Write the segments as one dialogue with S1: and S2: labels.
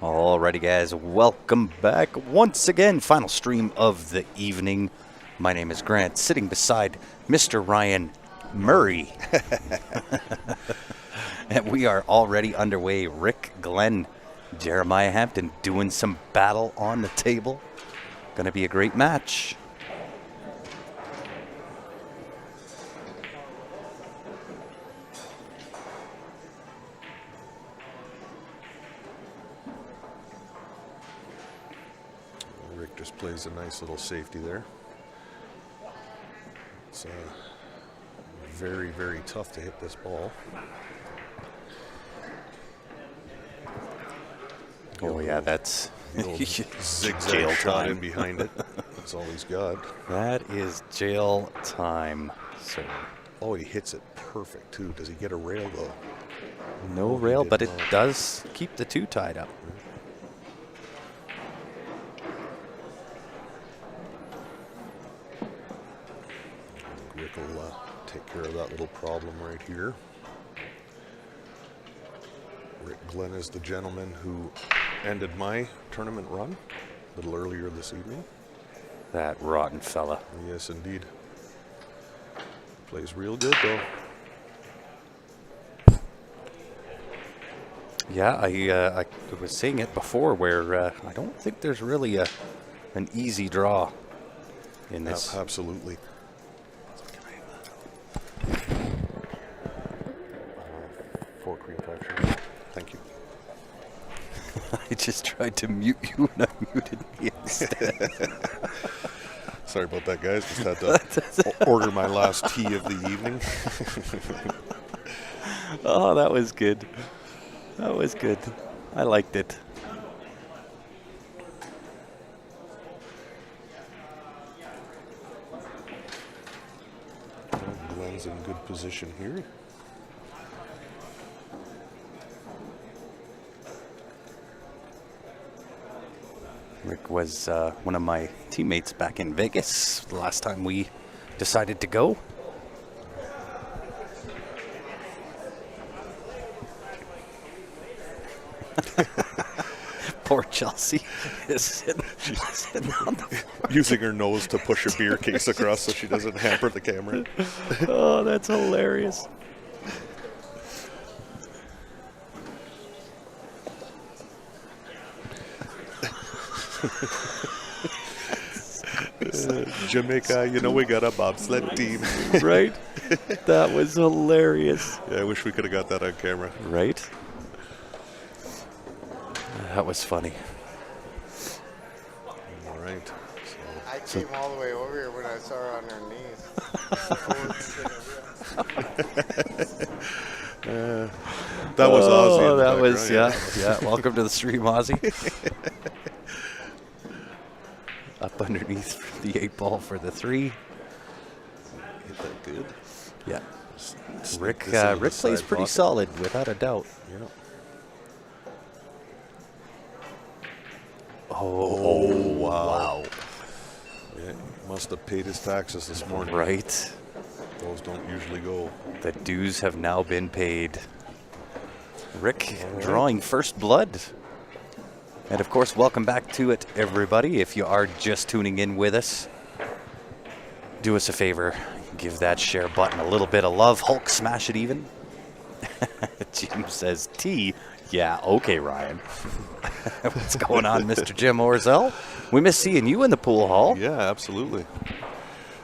S1: Alrighty, guys, welcome back once again. Final stream of the evening. My name is Grant, sitting beside Mr. Ryan Murray. And we are already underway. Rick Glenn, Jeremiah Hampton doing some battle on the table. Going to be a great match.
S2: Just plays a nice little safety there. It's very, very tough to hit this ball.
S1: Oh yeah, that's
S2: zigzag shot in behind it. That's all he's got.
S1: That is jail time, sir.
S2: Oh, he hits it perfect too. Does he get a rail though?
S1: No rail, but it does keep the two tied up.
S2: Rick will take care of that little problem right here. Rick Glenn is the gentleman who ended my tournament run a little earlier this evening.
S1: That rotten fella.
S2: Yes, indeed. Plays real good, though.
S1: Yeah, I was saying it before where I don't think there's really an easy draw in this.
S2: Absolutely. Four cream fracture. Thank you.
S1: I just tried to mute you and I muted me instead.
S2: Sorry about that, guys. Just had to order my last tea of the evening.
S1: Oh, that was good. That was good. I liked it.
S2: Glenn's in good position here.
S1: Rick was one of my teammates back in Vegas the last time we decided to go. Poor Chelsea is sitting on the floor.
S2: Using her nose to push a beer case across so she doesn't hamper the camera.
S1: Oh, that's hilarious.
S2: Jamaica, you know we got a bobsled team.
S1: Right? That was hilarious.
S2: Yeah, I wish we could have got that on camera.
S1: Right? That was funny.
S2: All right.
S3: I came all the way over here when I saw her on her knees.
S2: That was Ozzy.
S1: Oh, that was, yeah. Welcome to the stream, Ozzy. Up underneath the 8 ball for the 3.
S2: Hit that good.
S1: Yeah. Rick plays pretty solid, without a doubt.
S2: Yeah.
S1: Oh, wow.
S2: Yeah, he must have paid his taxes this morning.
S1: Right.
S2: Those don't usually go.
S1: The dues have now been paid. Rick drawing first blood. And of course, welcome back to it, everybody. If you are just tuning in with us, do us a favor. Give that share button a little bit of love. Hulk smash it even. Jim says T. Yeah, okay, Ryan. What's going on, Mr. Jim Orzel? We miss seeing you in the pool hall.
S2: Yeah, absolutely.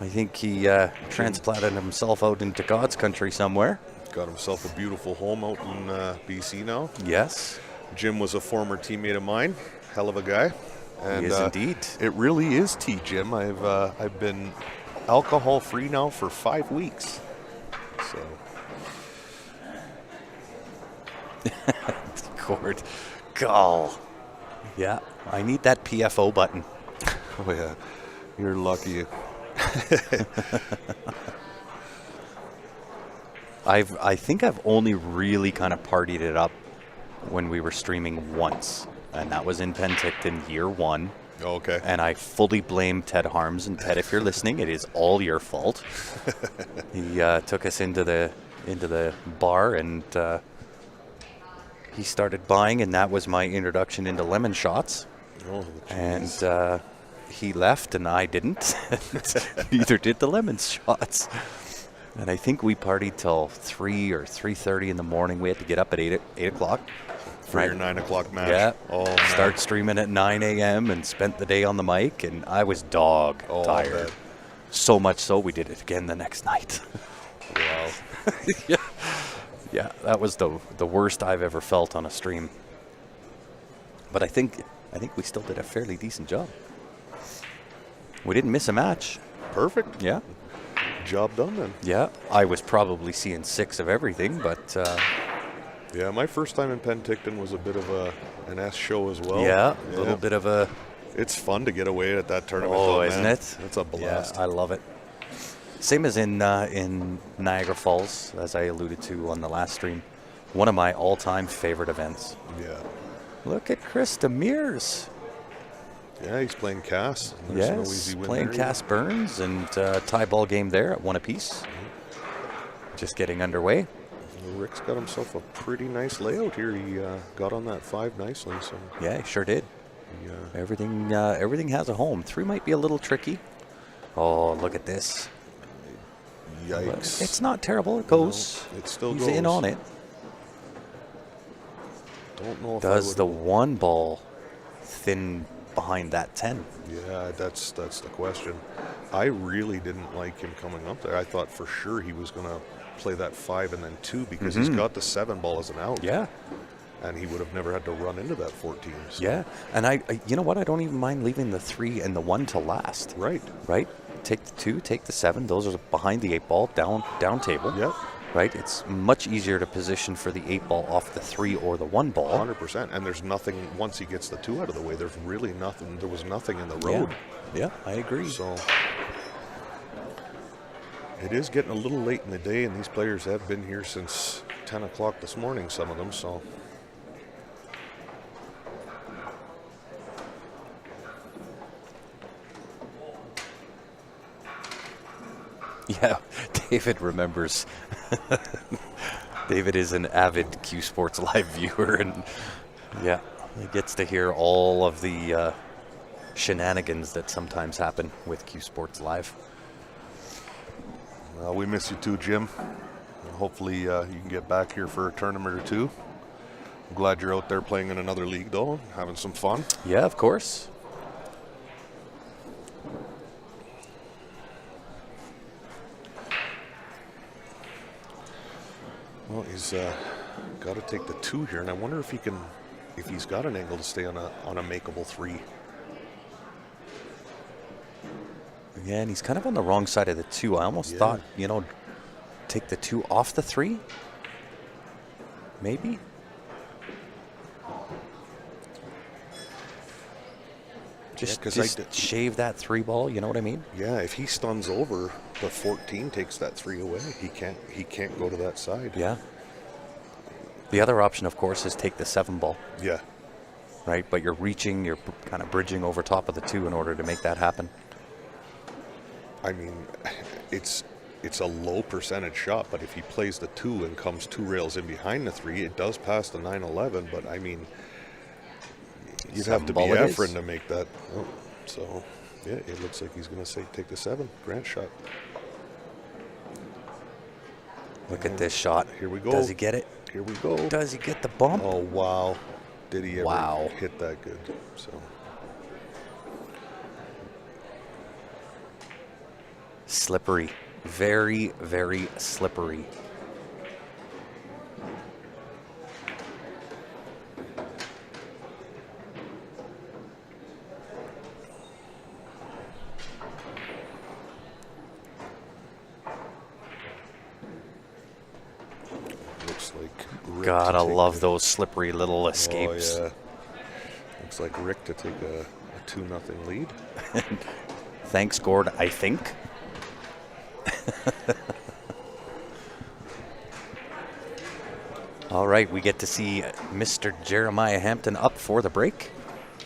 S1: I think he transplanted himself out into God's country somewhere.
S2: Got himself a beautiful home out in BC now.
S1: Yes.
S2: Jim was a former teammate of mine. Hell of a guy. And,
S1: he is indeed.
S2: It really is tea, Jim. I've been alcohol-free now for 5 weeks. So.
S1: Cord. Gall. Yeah, I need that PFO button.
S2: Oh, yeah. You're lucky.
S1: I think I've only really kind of partied it up when we were streaming once, and that was in Penticton year 1.
S2: Okay.
S1: And I fully blame Ted Harms. And Ted, if you're listening, it is all your fault. He took us into the bar, and he started buying, and that was my introduction into lemon shots.
S2: Oh,
S1: And he left, and I didn't. Neither did the lemon shots. And I think we partied till 3 or 3:30 in the morning. We had to get up at 8 o'clock.
S2: for your 9 o'clock match.
S1: Yeah.
S2: Oh, man.
S1: Start streaming at 9 a.m. and spent the day on the mic, and I was dog tired.
S2: man.
S1: So much so we did it again the next night.
S2: Wow.
S1: Yeah, that was the worst I've ever felt on a stream. But I think we still did a fairly decent job. We didn't miss a match.
S2: Perfect.
S1: Yeah.
S2: Job done then.
S1: Yeah. I was probably seeing 6 of everything, but
S2: Yeah, my first time in Penticton was a bit of an S show as well.
S1: yeah, a little bit of a
S2: It's fun to get away at that tournament.
S1: oh,
S2: though,
S1: isn't
S2: man.
S1: it?
S2: It's a blast.
S1: Yeah, I love it. Same as in Niagara Falls, as I alluded to on the last stream. One of my all-time favorite events.
S2: Yeah.
S1: Look at Chris Demirs.
S2: Yeah, he's playing Cass. There's no
S1: Yes,
S2: easy win
S1: playing
S2: there
S1: Cass Burns, and tie ball game there at 1 apiece. Just getting underway.
S2: Well, Rick's got himself a pretty nice layout here. He got on that 5 nicely. So
S1: Yeah, he sure did.
S2: he,
S1: Everything has a home. 3 might be a little tricky. Oh, look at this. But
S2: yikes.
S1: it's not terrible. It goes.
S2: No, it still
S1: He's
S2: goes.
S1: in on it.
S2: Don't know if
S1: Does
S2: I
S1: the
S2: would.
S1: 1 ball thin behind that 10?
S2: Yeah, that's the question. I really didn't like him coming up there. I thought for sure he was going to play that 5 and then 2 because he's got the 7 ball as an out.
S1: Mm-hmm. Yeah.
S2: And he would have never had to run into that 14. So.
S1: Yeah, and I you know what? I don't even mind leaving the 3 and the 1 to last.
S2: Right.
S1: Right? Take the 2, take the 7. Those are behind the 8 ball, down table.
S2: Yep.
S1: Right? It's much easier to position for the 8 ball off the 3 or the 1 ball.
S2: 100%. And there's nothing, once he gets the 2 out of the way, there's really nothing. There was nothing in the road.
S1: Yeah, I agree.
S2: So it is getting a little late in the day, and these players have been here since 10 o'clock this morning, some of them. So
S1: Yeah, David remembers. David is an avid Q Sports Live viewer, and yeah, he gets to hear all of the shenanigans that sometimes happen with Q Sports Live.
S2: well, we miss you too, Jim. Hopefully you can get back here for a tournament or 2. I'm glad you're out there playing in another league, though, having some fun.
S1: Yeah, of course.
S2: Well, he's got to take the 2 here, and I wonder if he's got an angle to stay on a makeable 3.
S1: Yeah, and he's kind of on the wrong side of the 2. I almost
S2: Yeah.
S1: thought, take the 2 off the 3. Maybe. Just,
S2: 'cause I
S1: just
S2: did-
S1: shave that 3 ball. You know what I mean?
S2: Yeah, if he stuns over, the 14 takes that 3 away. He can't go to that side.
S1: Yeah. The other option, of course, is take the 7 ball,
S2: Yeah.
S1: right? But you're kind of bridging over top of the 2 in order to make that happen.
S2: I mean, it's a low percentage shot, but if he plays the 2 and comes 2 rails in behind the 3, it does pass the 9-11. But I mean, you'd have to be
S1: 7 ball it is.
S2: Efren to make that. Oh, so yeah, it looks like he's going to take the 7 Grant shot.
S1: Look at this shot.
S2: Here we go.
S1: Does he get it?
S2: Here we go.
S1: Does he get the bump?
S2: Oh wow, did he ever
S1: Wow.
S2: hit that good? So
S1: Slippery. Very, very slippery.
S2: looks like Rick
S1: Gotta
S2: to take
S1: love
S2: the-
S1: those slippery little escapes.
S2: Oh yeah. Looks like Rick to take a 2-0 lead.
S1: Thanks, Gord, I think. All right, we get to see Mr. Jeremiah Hampton up for the break.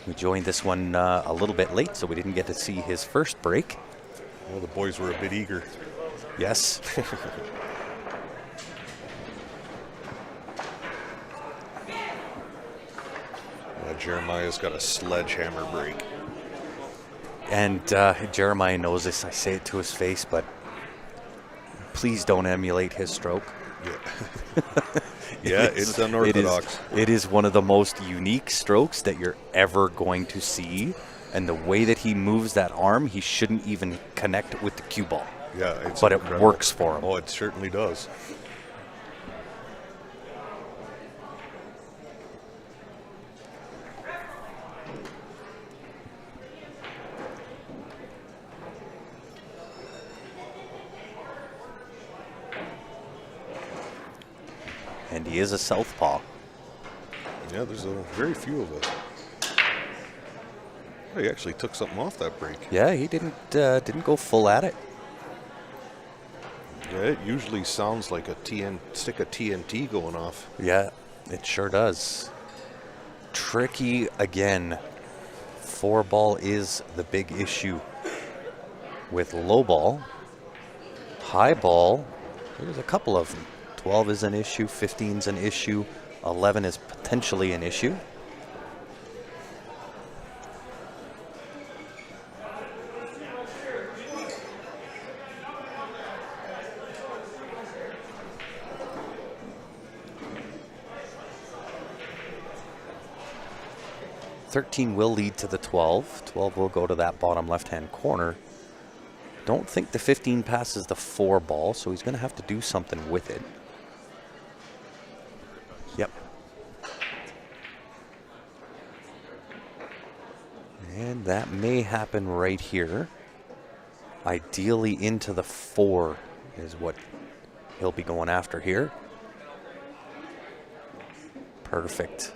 S1: We joined this one a little bit late, so we didn't get to see his first break.
S2: Well, the boys were a bit eager.
S1: Yes.
S2: Jeremiah's got a sledgehammer break.
S1: And Jeremiah knows this. I say it to his face, but please don't emulate his stroke.
S2: Yeah, yeah, it's unorthodox.
S1: It is one of the most unique strokes that you're ever going to see. And the way that he moves that arm, he shouldn't even connect with the cue ball.
S2: Yeah, it's
S1: but
S2: incredible.
S1: It works for him.
S2: Oh, it certainly does.
S1: And he is a southpaw.
S2: Yeah, there's very few of us. Oh, he actually took something off that break.
S1: Yeah, he didn't go full at it.
S2: Yeah, it usually sounds like a stick of TNT going off.
S1: Yeah, it sure does. Tricky again. 4-ball is the big issue with low ball. High ball, there's a couple of them. 12 is an issue, 15 is an issue, 11 is potentially an issue. $13 will lead to the 12. 12 will go to that bottom left-hand corner. Don't think the 15 passes the 4-ball, so he's going to have to do something with it. Yep. And that may happen right here. Ideally into the 4 is what he'll be going after here. Perfect.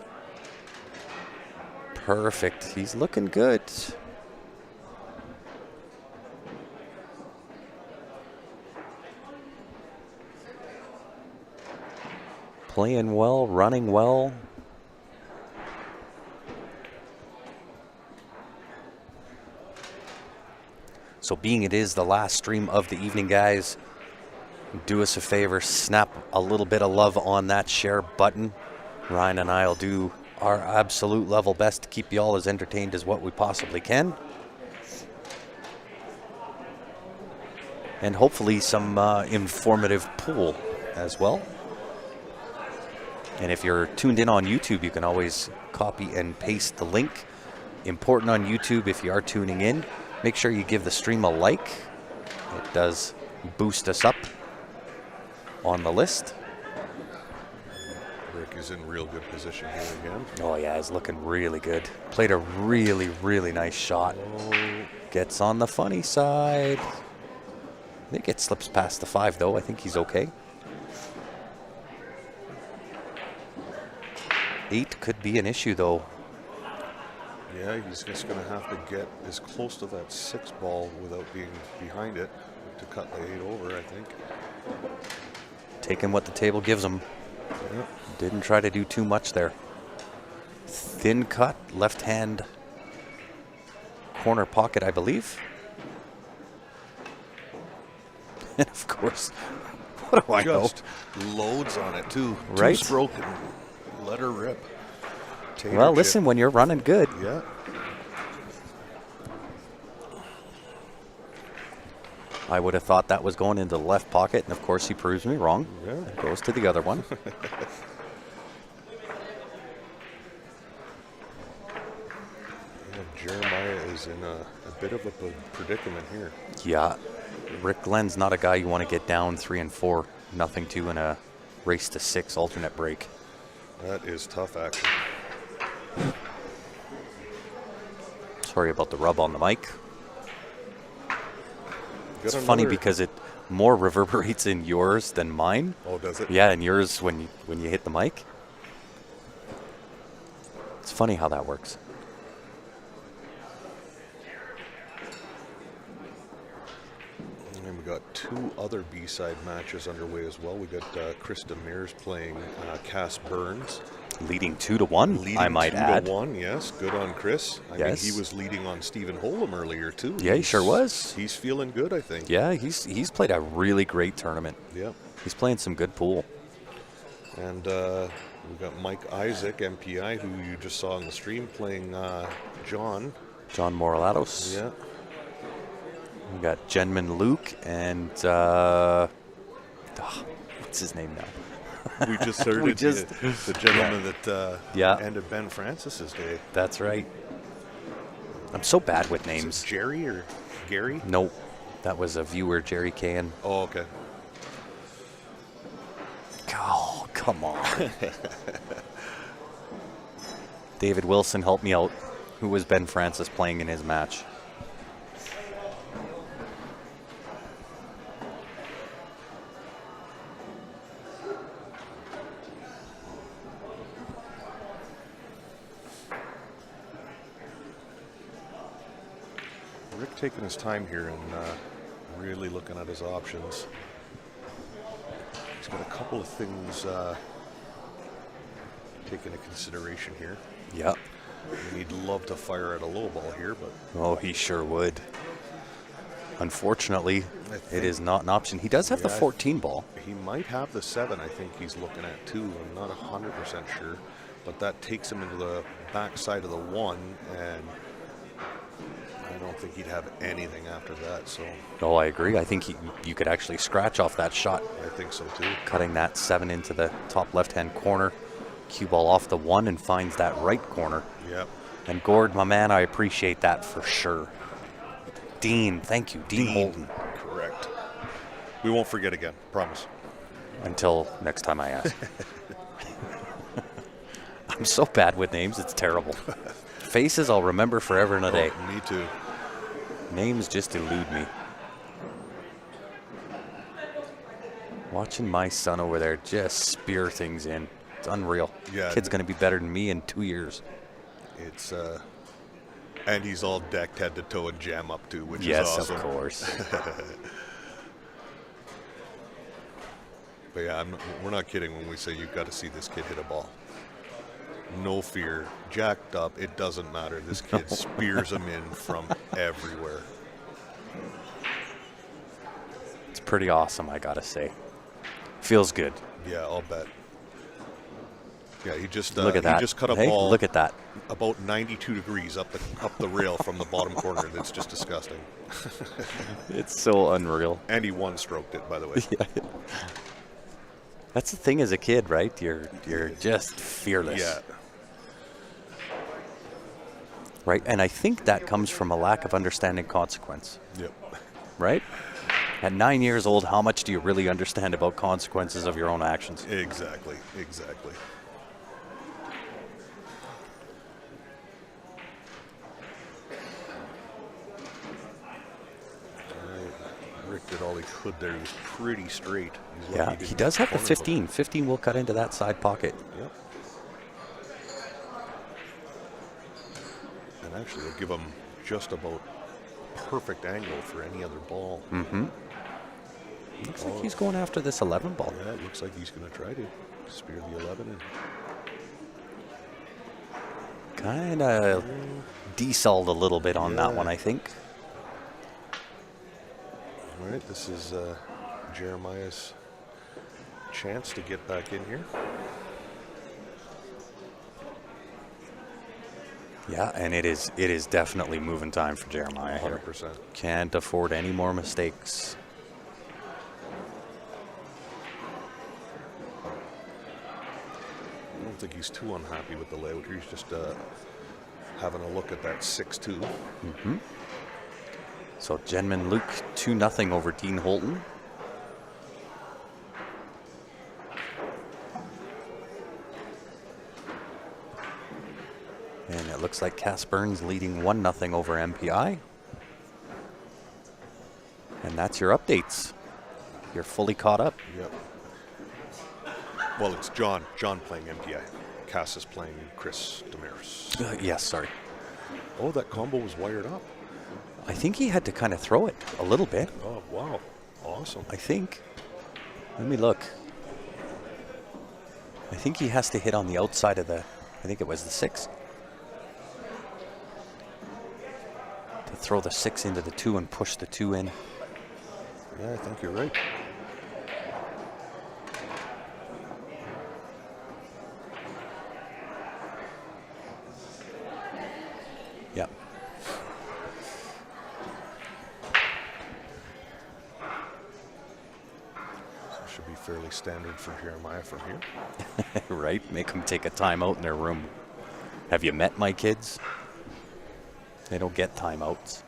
S1: Perfect. He's looking good. Playing well, running well. So being it is the last stream of the evening, guys, do us a favor, snap a little bit of love on that share button. Ryan and I will do our absolute level best to keep you all as entertained as what we possibly can. And hopefully some informative pool as well. And if you're tuned in on YouTube, you can always copy and paste the link. Important on YouTube, if you are tuning in, make sure you give the stream a like. It does boost us up on the list.
S2: Rick is in real good position here again.
S1: Oh yeah, he's looking really good. Played a really, really nice shot. Gets on the funny side. I think it slips past the 5 though. I think he's okay. 8 could be an issue though.
S2: Yeah, he's just going to have to get as close to that 6-ball without being behind it to cut the 8 over, I think.
S1: Taking what the table gives him.
S2: Yep.
S1: Didn't try to do too much there. Thin cut, left hand corner pocket, I believe. And of course, what do I know?
S2: Just loads on it too.
S1: Right?
S2: 2-stroke and let her rip. Tater
S1: Well,
S2: chip.
S1: listen, when you're running good.
S2: Yeah.
S1: I would have thought that was going into the left pocket, and of course he proves me wrong.
S2: Yeah.
S1: It goes to the other one.
S2: Jeremiah is in a bit of a predicament here.
S1: Yeah, Rick Glenn's not a guy you want to get down 3 and 4, nothing to in a race to 6 alternate break.
S2: That is tough action.
S1: Sorry about the rub on the mic.
S2: Got
S1: It's funny
S2: another-
S1: because it more reverberates in yours than mine.
S2: Oh, does it?
S1: Yeah, and yours when you hit the mic. It's funny how that works.
S2: And we got two other B-side matches underway as well. We got Chris Demers playing Cass Burns.
S1: Leading 2-1, I might add.
S2: 2-1, yes. Good on Chris. I mean, he was leading on Stephen Holm earlier, too.
S1: Yeah, he sure was.
S2: He's feeling good, I think.
S1: Yeah, he's played a really great tournament.
S2: Yeah.
S1: He's playing some good pool.
S2: And we've got Mike Isaac, MPI, who you just saw on the stream, playing John
S1: Moralatos.
S2: Yeah.
S1: We got Jenman Luke and what's his name now?
S2: We just heard the gentleman that ended Ben Francis's day.
S1: That's right. I'm so bad with names.
S2: Jerry or Gary?
S1: Nope. That was a viewer, Jerry Can.
S2: Oh, okay.
S1: Oh, come on. David Wilson helped me out. Who was Ben Francis playing in his match?
S2: Rick taking his time here and really looking at his options. He's got a couple of things taken into consideration here.
S1: Yeah.
S2: And he'd love to fire at a low ball here, but...
S1: Oh, he sure would. Unfortunately, it is not an option. He does have the 14 ball.
S2: He might have the 7, I think he's looking at, too. I'm not 100% sure. But that takes him into the back side of the 1, and I don't think he'd have anything after that. So.
S1: Oh, I agree. I think you could actually scratch off that shot.
S2: I think so, too.
S1: Cutting that 7 into the top left-hand corner. Cue ball off the 1 and finds that right corner.
S2: Yep.
S1: And Gord, my man, I appreciate that for sure. Dean, thank you. Dean Holden.
S2: Correct. We won't forget again, promise.
S1: Until next time I ask. I'm so bad with names, it's terrible. Faces I'll remember forever and a day.
S2: Me too.
S1: Names just elude me. Watching my son over there just spear things in. It's unreal.
S2: Yeah.
S1: Kid's going to be better than me in 2 years.
S2: It's and he's all decked head to toe and jam up too, which is awesome.
S1: Yes, of course.
S2: But yeah, we're not kidding when we say you've got to see this kid hit a ball. No fear, jacked up, it doesn't matter. This kid spears them in from everywhere.
S1: It's pretty awesome, I gotta say. Feels good.
S2: Yeah, I'll bet. Yeah, he just
S1: look at that.
S2: He just cut a ball.
S1: Look at that.
S2: About 92 degrees up the rail from the bottom corner. That's just disgusting.
S1: It's so unreal.
S2: And he one-stroked it, by the way.
S1: Yeah. That's the thing as a kid, right? You're just fearless.
S2: Yeah.
S1: Right? And I think that comes from a lack of understanding consequence.
S2: Yep.
S1: Right? At 9 years old, how much do you really understand about consequences of your own actions?
S2: Exactly. Exactly. Rick did all he could there. He was pretty straight.
S1: Yeah, he does have the 15. 15 will cut into that side pocket.
S2: Yep. And actually, it'll give him just about perfect angle for any other ball.
S1: Mm-hmm. Looks like he's going after this 11 ball.
S2: Yeah, it looks like he's going to try to spear the 11 in.
S1: Kind of desoled a little bit on that one, I think.
S2: All right, this is Jeremiah's chance to get back in here.
S1: Yeah, and it is definitely moving time for Jeremiah here.
S2: 100%.
S1: Can't afford any more mistakes.
S2: I don't think he's too unhappy with the layout here. He's just having a look at that 6-2.
S1: Mm-hmm. So Jenman Luke 2-0 over Dean Holton. And it looks like Cass Burns leading 1-0 over MPI. And that's your updates. You're fully caught up.
S2: Yep. Well, it's John playing MPI. Cass is playing Chris Demers.
S1: Yes, sorry.
S2: Oh, that combo was wired up.
S1: I think he had to kind of throw it a little bit.
S2: Oh, wow. Awesome.
S1: I think. Let me look. I think he has to hit on the outside of the, I think it was the 6. To throw the 6 into the 2 and push the 2 in.
S2: Yeah, I think you're right.
S1: Yep.
S2: So should be fairly standard for Jeremiah from here.
S1: Right? Make them take a timeout in their room. Have you met my kids? They don't get timeouts.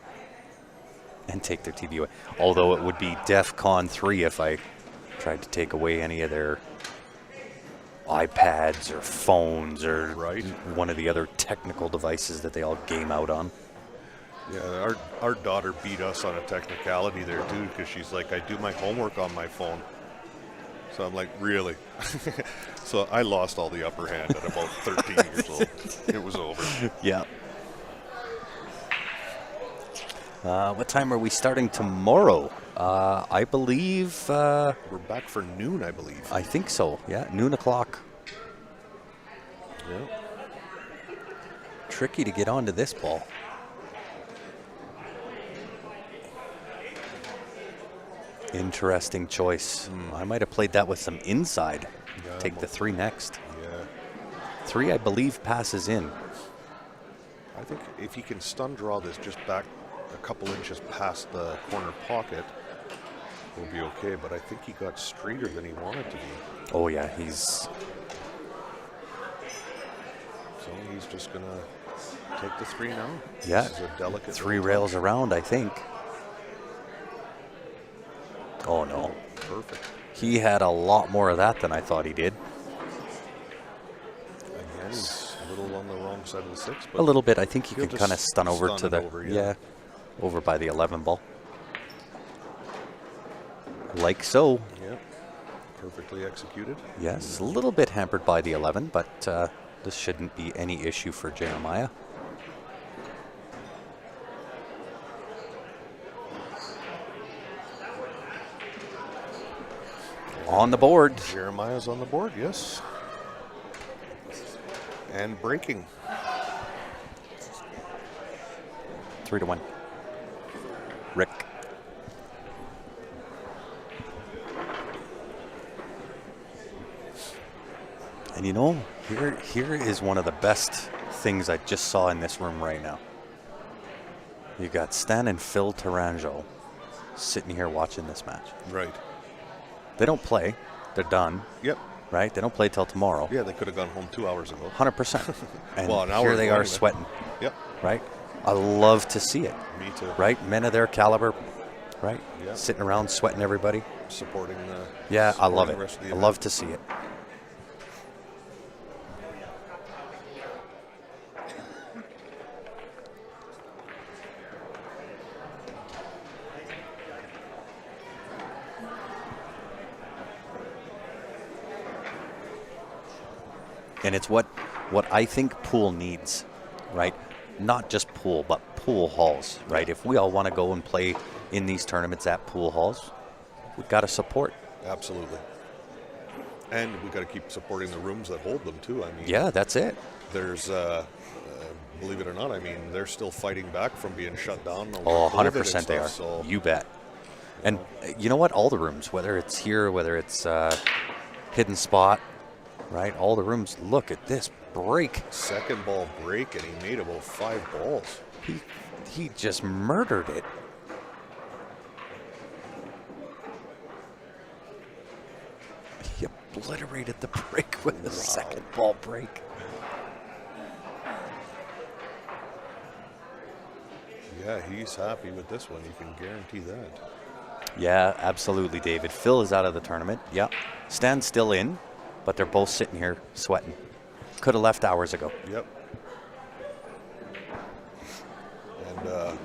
S1: And take their TV away. Although it would be DEFCON 3 if I tried to take away any of their iPads or phones or
S2: Right.
S1: one of the other technical devices that they all game out on.
S2: Yeah, our daughter beat us on a technicality there too, because she's like, I do my homework on my phone. So I'm like, really? So I lost all the upper hand at about 13 years old. It was over.
S1: Yeah. What time are we starting tomorrow? I believe,
S2: We're back for noon, I believe.
S1: I think so. Yeah, noon o'clock.
S2: Yeah.
S1: Tricky to get onto this ball. Interesting choice. I might have played that with some inside.
S2: Yeah,
S1: Take the 3 next.
S2: Yeah.
S1: 3, I believe, passes in.
S2: I think if he can stun draw this just back a couple inches past the corner pocket, we'll be okay. But I think he got straighter than he wanted to be.
S1: Oh, yeah, he's...
S2: So he's just going to take the 3 now.
S1: Yeah,
S2: This is a delicate
S1: 3
S2: little
S1: rails
S2: touch.
S1: around, I think. Oh, no.
S2: Perfect.
S1: He had a lot more of that than I thought he did.
S2: Again, he's a little on the wrong side of the 6. But
S1: A little bit. I think he
S2: he'll
S1: could kind of
S2: just
S1: stun over
S2: stun
S1: to
S2: it
S1: the...
S2: over,
S1: yeah, over by the 11 ball. Like so.
S2: Yeah. Perfectly executed.
S1: Yes, a little bit hampered by the 11, but this shouldn't be any issue for Jeremiah. On the board.
S2: Jeremiah's on the board, yes. And breaking.
S1: 3-1. Rick. And you know, here is one of the best things I just saw in this room right now. You got Stan and Phil Taranjo sitting here watching this match.
S2: Right.
S1: They don't play. They're done,
S2: Yep.
S1: right? They don't play till tomorrow.
S2: Yeah, they could have gone home 2 hours ago.
S1: 100%. And
S2: Well, an hour
S1: here they
S2: ago
S1: are
S2: anyway.
S1: sweating,
S2: Yep.
S1: right? I love to see it,
S2: Me too.
S1: right? Men of their caliber, right?
S2: Yeah.
S1: Sitting around sweating everybody.
S2: Supporting the
S1: Yeah, I love
S2: supporting
S1: it.
S2: the rest of the
S1: I
S2: event.
S1: love to see it. And it's what I think pool needs, right? Not just pool, but pool halls, right? If we all want to go and play in these tournaments at pool halls, we've got to support.
S2: Absolutely. And we got to keep supporting the rooms that hold them too. I mean,
S1: Yeah, that's it.
S2: there's, believe it or not, I mean, they're still fighting back from being shut down. Over
S1: Oh,
S2: COVID and
S1: 100% they are.
S2: stuff, So
S1: You bet. And you know what? All the rooms, whether it's here, whether it's hidden spot, right? All the rooms. Look at this break.
S2: second ball break, and he made about 5 balls.
S1: He just murdered it. He obliterated the break with the second ball break.
S2: Yeah, he's happy with this one. You can guarantee that.
S1: Yeah, absolutely, David. Phil is out of the tournament. Yeah. Stan's still in, but they're both sitting here sweating. Could have left hours ago.
S2: Yep. And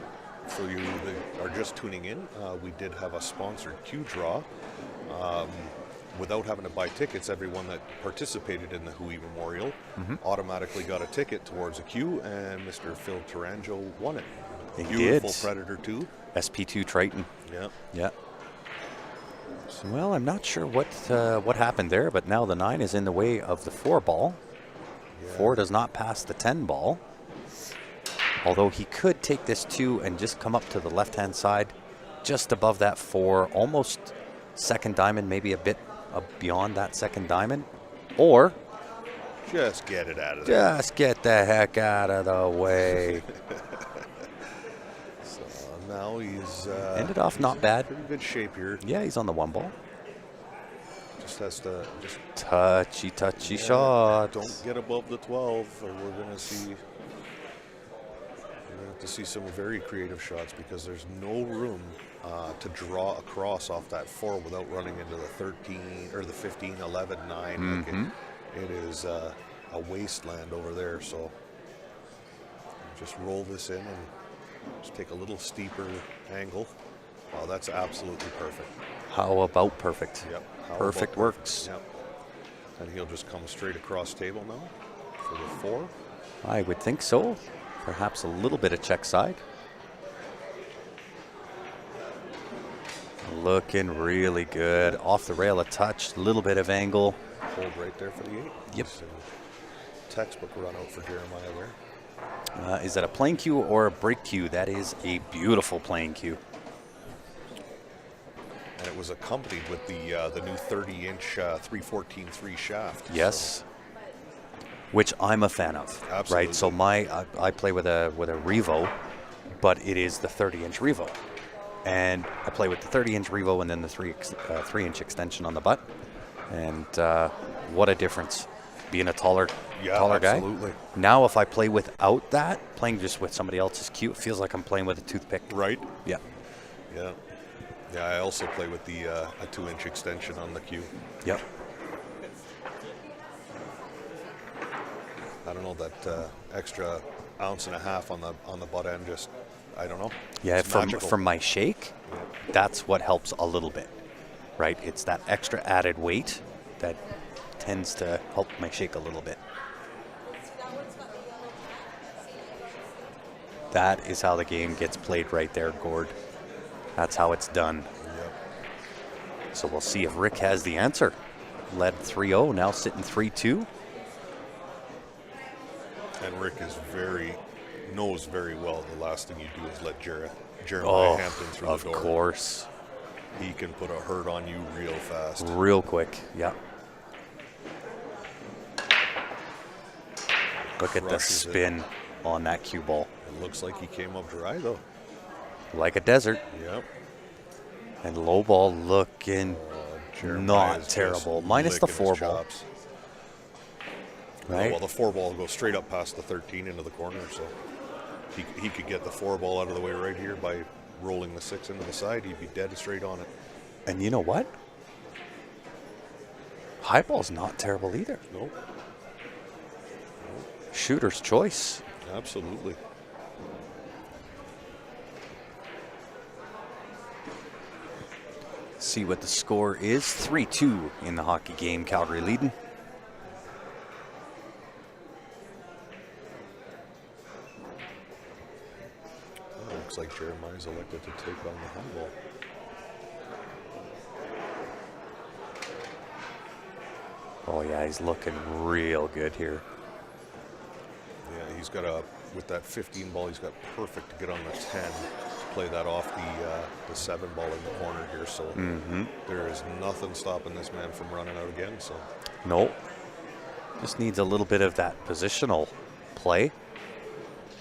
S2: for you that are just tuning in, we did have a sponsored Q draw. Without having to buy tickets, everyone that participated in the Hooey Memorial automatically got a ticket towards a Q, and Mr. Phil Taranjo won it.
S1: He
S2: Beautiful
S1: did.
S2: Predator 2.
S1: SP2 Triton.
S2: Yep.
S1: Yeah. Well, I'm not sure what happened there, but now the 9 is in the way of the 4 ball.
S2: Yeah.
S1: 4 does not pass the 10 ball. Although he could take this 2 and just come up to the left-hand side, just above that 4, almost second diamond, maybe a bit beyond that second diamond. Or
S2: Just get it out of there.
S1: just get the heck out of the way.
S2: So now he's
S1: Ended off not bad.
S2: pretty good shape here.
S1: Yeah, he's on the 1 ball.
S2: Just has to just
S1: Touchy shot.
S2: don't get above the 12, or we're gonna see. We're gonna have to see some very creative shots because there's no room to draw across off that 4 without running into the 13 or the 15, 11, 9. Like it is a wasteland over there. So just roll this in and just take a little steeper angle. Wow, that's absolutely perfect.
S1: How about perfect?
S2: Yep. How
S1: Perfect
S2: about
S1: works.
S2: Yep. And he'll just come straight across table now for the 4.
S1: I would think so. Perhaps a little bit of check side. Looking really good. Off the rail a touch, little bit of angle.
S2: Hold right there for the 8.
S1: Yep.
S2: So, textbook run out for Jeremiah there.
S1: Is that a playing cue or a break cue? That is a beautiful playing cue.
S2: And it was accompanied with the new 30-inch 314-3 shaft.
S1: Yes. Which I'm a fan of.
S2: Absolutely.
S1: Right. So I play with a Revo, but it is the 30-inch Revo. And I play with the 30-inch Revo and then the 3-inch extension on the butt. And what a difference. Being a taller guy.
S2: Absolutely.
S1: Now if I play without that, playing just with somebody else's cue, it feels like I'm playing with a toothpick.
S2: Right?
S1: Yeah.
S2: Yeah. Yeah, I also play with the a 2-inch extension on the cue.
S1: Yep.
S2: I don't know, that extra ounce and a half on the butt end, just, I don't know.
S1: Yeah,
S2: It's
S1: from
S2: magical.
S1: my shake, that's what helps a little bit, right? It's that extra added weight that tends to help my shake a little bit. That is how the game gets played right there, Gord. That's how it's done.
S2: Yep.
S1: So we'll see if Rick has the answer. Led 3-0, now sitting 3-2.
S2: And Rick knows very well the last thing you do is let Jeremiah Hampton through the door.
S1: Of course.
S2: He can put a hurt on you real fast.
S1: Real quick, yeah. Look at the
S2: Crushes it.
S1: spin on that cue ball.
S2: It looks like he came up dry, though.
S1: Like a desert.
S2: Yep.
S1: And low ball looking
S2: Jeremiah's
S1: not
S2: just
S1: terrible. Minus the
S2: licking his
S1: 4 ball.
S2: chops.
S1: Right?
S2: Well, the 4 ball goes straight up past the 13 into the corner, so he could get the 4 ball out of the way right here by rolling the 6 into the side. He'd be dead straight on it.
S1: And you know what? High ball's not terrible either.
S2: Nope.
S1: Shooter's choice.
S2: Absolutely.
S1: See what the score is. 3-2 in the hockey game. Calgary leading.
S2: Oh, looks like Jeremiah's elected to take on the high ball.
S1: Oh, yeah, he's looking real good here.
S2: Yeah, he's got with that 15 ball, he's got perfect to get on the 10. Play that off the 7 ball in the corner here. So there is nothing stopping this man from running out again. So
S1: No. Just needs a little bit of that positional play.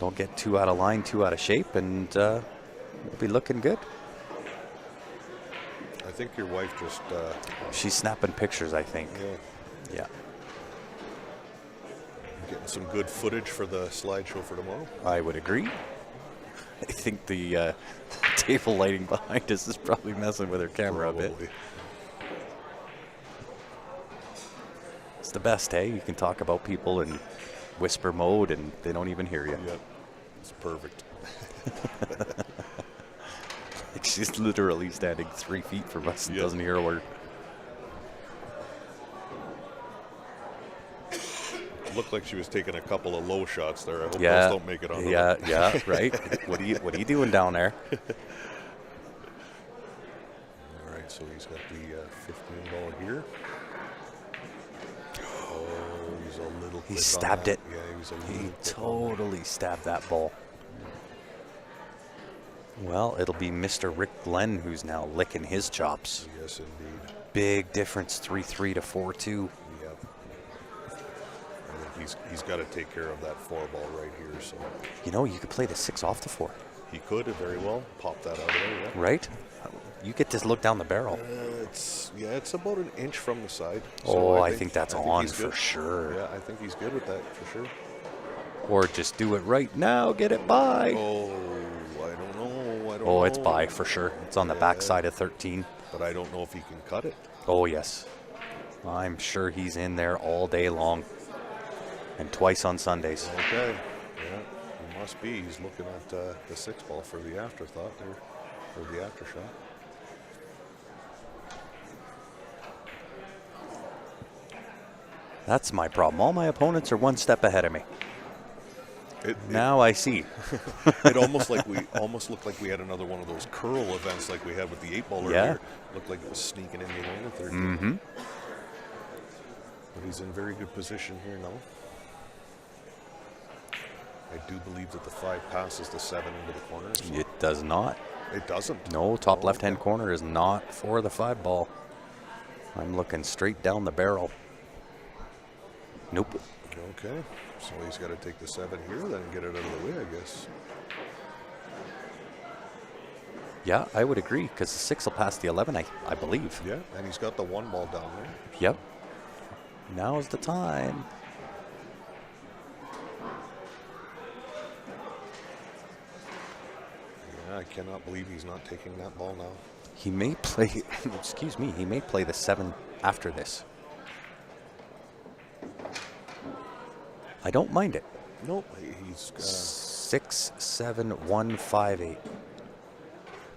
S1: Don't get too out of line, too out of shape, and we'll be looking good.
S2: I think your wife just
S1: She's snapping pictures, I think. Yeah.
S2: getting some good footage for the slideshow for tomorrow.
S1: I would agree. I think the table lighting behind us is probably messing with her camera a bit.
S2: Probably.
S1: It's the best, hey? You can talk about people in whisper mode and they don't even hear you.
S2: Yep, it's perfect.
S1: Like she's literally standing 3 feet from us and
S2: Yep.
S1: doesn't hear a word.
S2: Looked like she was taking a couple of low shots there. I hope
S1: Yeah,
S2: those don't make it on.
S1: yeah, right. What are you doing down there?
S2: All right, So he's got the 15 ball here. Oh, he's a little quick
S1: He
S2: on
S1: stabbed
S2: that.
S1: it.
S2: Yeah, he was a little
S1: He
S2: quick on that.
S1: totally stabbed that ball. Well, it'll be Mr. Rick Glenn who's now licking his chops.
S2: Yes, indeed.
S1: Big difference, 3-3 to 4-2.
S2: Yep. And he's got to take care of that 4 ball right here. So
S1: You know, you could play the 6 off the 4,
S2: he could have very well popped that out of there. Yeah.
S1: right? You get to look down the barrel.
S2: It's about an inch from the side.
S1: Oh, I think that's on
S2: he's
S1: for
S2: good.
S1: sure.
S2: Yeah, I think he's good with that for sure.
S1: Or just do it right now, get it by.
S2: Oh, I don't know. I don't know.
S1: Oh, it's by for sure. It's on the back side of 13.
S2: But I don't know if he can cut it.
S1: Oh, yes. I'm sure he's in there all day long. And twice on Sundays.
S2: Okay. Yeah, he must be. He's looking at the 6 ball for the afterthought there, or the aftershot.
S1: That's my problem. All my opponents are one step ahead of me. Now I see.
S2: It almost looked like we had another one of those curl events like we had with the 8 ball earlier.
S1: Yeah.
S2: Looked like it was sneaking in behind the 13.
S1: Mm-hmm.
S2: But he's in very good position here now. I do believe that the 5 passes the 7 into the corner. So
S1: It does not.
S2: it doesn't.
S1: No, top
S2: Oh,
S1: left-hand
S2: okay.
S1: corner is not for the 5 ball. I'm looking straight down the barrel. Nope.
S2: Okay. So he's got to take the 7 here, then get it out of the way, I guess.
S1: Yeah, I would agree, because the 6 will pass the 11, I believe.
S2: Yeah, and he's got the 1 ball down there.
S1: Yep. Now's the time.
S2: Yeah, I cannot believe he's not taking that ball now.
S1: He may play, excuse me, he may play the 7 after this. I don't mind it.
S2: Nope, he's
S1: 6, 7, 1, 5, 8.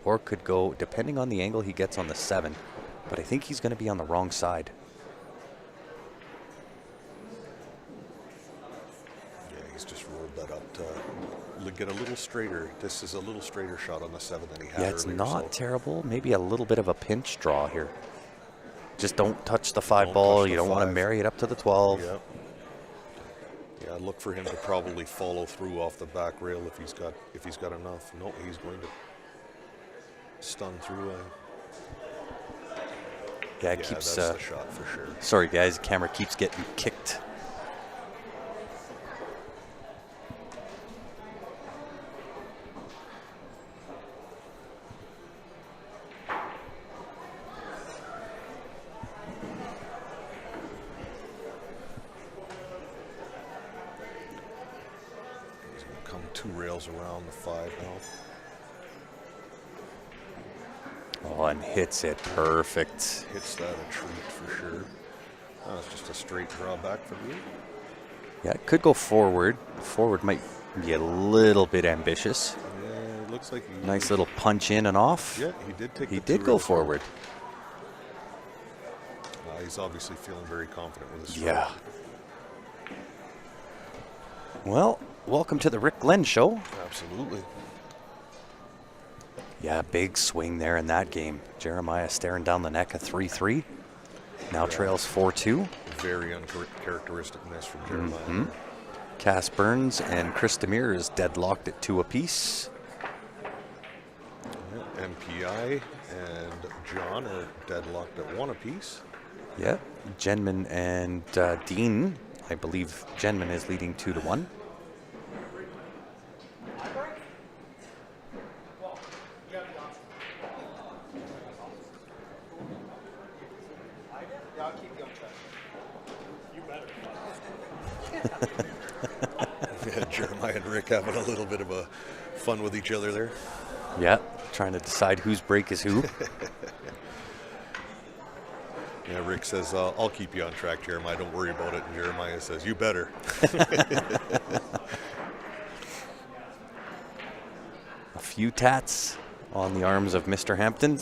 S1: Or could go, depending on the angle he gets on the 7. But I think he's going to be on the wrong side.
S2: yeah, he's just rolled that up to get a little straighter. This is a little straighter shot on the 7 than he had
S1: Yeah, it's
S2: earlier,
S1: not
S2: so
S1: terrible. Maybe a little bit of a pinch draw here. Just don't touch the 5
S2: Don't
S1: ball.
S2: touch
S1: You
S2: the
S1: don't want to
S2: 5.
S1: marry it up to the 12.
S2: Yeah. Yeah, I'd look for him to probably follow through off the back rail if he's got enough. No, he's going to stun through.
S1: Yeah, it
S2: Yeah,
S1: keeps.
S2: that's the shot for sure.
S1: Sorry, guys. The camera keeps getting kicked.
S2: He's going to come 2 rails around the 5 now.
S1: Oh, and hits it perfect.
S2: Hits that a treat for sure. Oh, it's just a straight draw back from you.
S1: Yeah, it could go forward. Forward might be a little bit ambitious.
S2: Yeah, it looks like he.
S1: Nice little punch in and off.
S2: Yeah, he did take.
S1: He
S2: the 2
S1: did go
S2: rails
S1: forward.
S2: He's obviously feeling very confident with his stroke.
S1: Yeah. Well, welcome to the Rick Glenn Show.
S2: Absolutely.
S1: Yeah, big swing there in that game. Jeremiah staring down the neck, a 3-3. Now trails 4-2.
S2: Very uncharacteristic miss from Jeremiah.
S1: Cass Burns and Chris Demir is deadlocked at 2 apiece.
S2: Yeah, MPI and John are deadlocked at 1 apiece.
S1: Yeah, Jenman and Dean. I believe Jenman is leading 2-1.
S2: Yeah, Jeremiah and Rick having a little bit of a fun with each other there.
S1: Yeah, trying to decide whose break is who.
S2: Yeah, Rick says, I'll keep you on track, Jeremiah. Don't worry about it. And Jeremiah says, you better.
S1: A few tats on the arms of Mr. Hampton.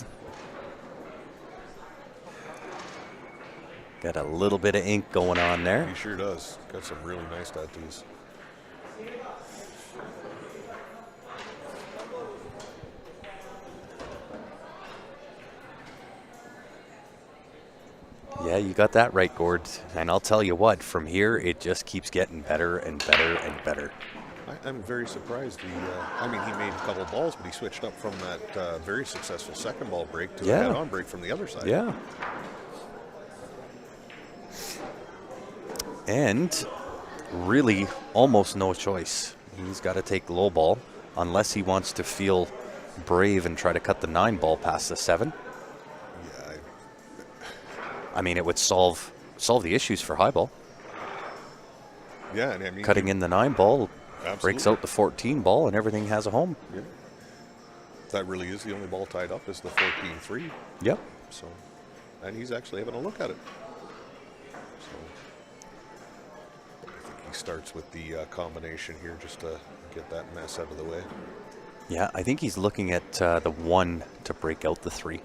S1: Got a little bit of ink going on there.
S2: He sure does. Got some really nice tattoos.
S1: Yeah, you got that right, Gord. And I'll tell you what, from here, it just keeps getting better and better and better.
S2: I'm very surprised. He made a couple of balls, but he switched up from that very successful second ball break to a head-on break from the other side.
S1: Yeah. And really almost no choice. He's got to take low ball unless he wants to feel brave and try to cut the 9 ball past the 7.
S2: Yeah.
S1: I mean, it would solve the issues for high ball.
S2: Yeah, and I mean,
S1: Cutting in the 9 ball breaks
S2: absolutely.
S1: out the 14 ball and everything has a home.
S2: Yeah. That really is the only ball tied up is the 14-3.
S1: Yep.
S2: So, and he's actually having a look at it. So, I think he starts with the combination here just to get that mess out of the way.
S1: Yeah, I think he's looking at the 1 to break out the 3.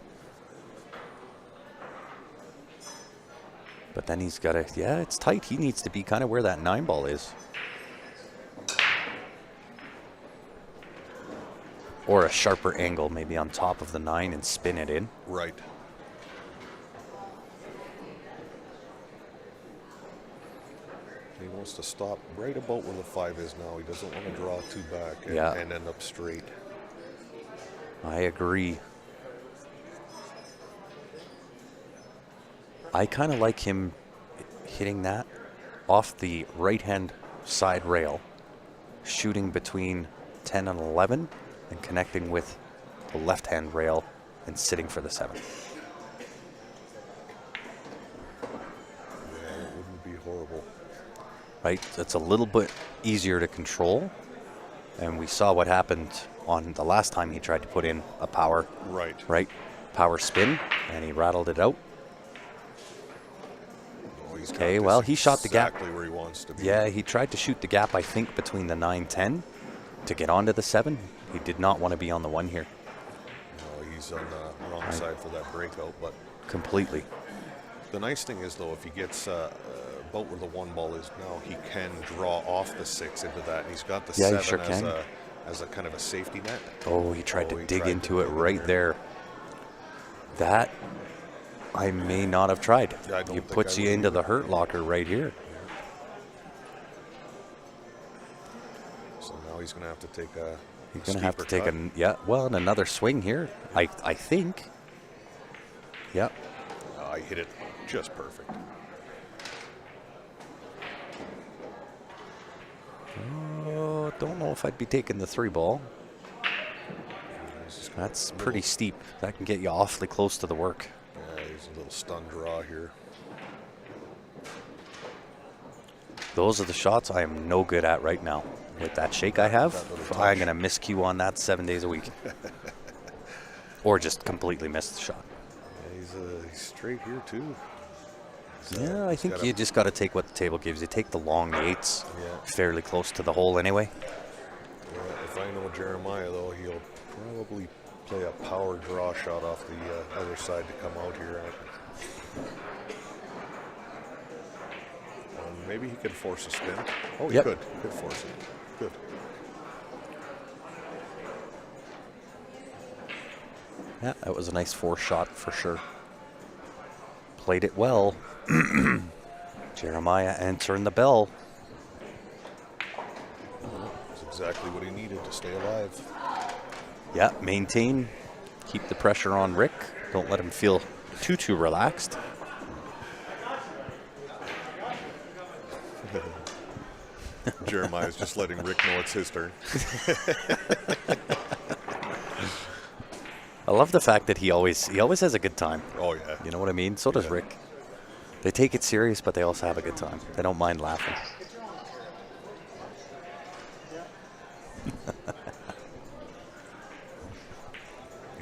S1: But then he's got to, it's tight. He needs to be kind of where that 9 ball is. Or a sharper angle, maybe on top of the 9 and spin it in.
S2: Right. He wants to stop right about where the 5 is now. He doesn't want to draw too back and end up straight.
S1: I agree. I kind of like him hitting that off the right-hand side rail, shooting between 10 and 11, and connecting with the left-hand rail and sitting for the 7.
S2: Yeah, it wouldn't be horrible.
S1: Right? It's a little bit easier to control. And we saw what happened on the last time he tried to put in a power.
S2: Right.
S1: Power spin, and he rattled it out.
S2: Oh, he's got
S1: Okay,
S2: this
S1: well, he shot the gap.
S2: exactly where he wants to be.
S1: Yeah, he tried to shoot the gap, I think, between the 9-10 to get onto the 7. He did not want to be on the 1 here.
S2: No, he's on the wrong side for that breakout, but
S1: Completely.
S2: the nice thing is, though, if he gets about where the 1 ball is now, he can draw off the 6 into that, and he's got the 7
S1: sure can.
S2: as a kind of a safety net.
S1: Oh, he tried to
S2: he
S1: dig
S2: tried to
S1: into it
S2: dig in
S1: right there. That I may not have tried.
S2: Yeah, I don't
S1: It
S2: think
S1: puts
S2: I
S1: you
S2: would
S1: into
S2: either.
S1: the hurt locker right here.
S2: So now he's going to have to take a
S1: He's going to have to
S2: steeper
S1: take
S2: cut.
S1: and another swing here. I think. Yep.
S2: I hit it just perfect.
S1: Oh, don't know if I'd be taking the 3 ball. That's pretty steep. That can get you awfully close to the work.
S2: Yeah, he's a little stun draw here.
S1: Those are the shots I am no good at right now. With that shake I have,
S2: That little
S1: I'm
S2: touch.
S1: going to miscue on that 7 days a week. Or just completely miss the shot.
S2: Yeah, he's straight here, too.
S1: Yeah, I think you just got to take what the table gives you. Take the long 8s,
S2: Yeah.
S1: fairly close to the hole anyway.
S2: If I know Jeremiah, though, he'll probably play a power draw shot off the other side to come out here. Maybe he could force a spin. Oh, he
S1: Yep.
S2: could. He could force it. Good.
S1: Yeah, that was a nice 4 shot for sure. Played it well. Jeremiah answering the bell.
S2: That's exactly what he needed to stay alive.
S1: Yeah, maintain. Keep the pressure on Rick. Don't let him feel too relaxed.
S2: Jeremiah's just letting Rick know it's his turn.
S1: I love the fact that he always has a good time.
S2: Oh, yeah.
S1: You know what I mean? So does
S2: Yeah.
S1: Rick. They take it serious, but they also have a good time. They don't mind laughing.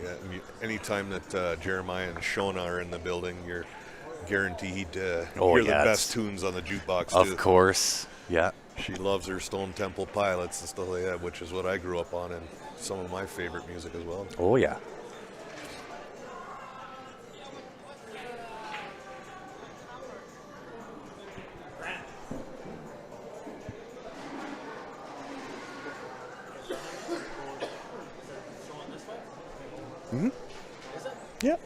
S2: Yeah, anytime that Jeremiah and Shona are in the building, you're guaranteed to hear the best tunes on the jukebox, too.
S1: Of course. Yeah.
S2: She loves her Stone Temple Pilots and stuff like that, which is what I grew up on, and some of my favorite music as well.
S1: Oh, yeah. Mm-hmm. Yep.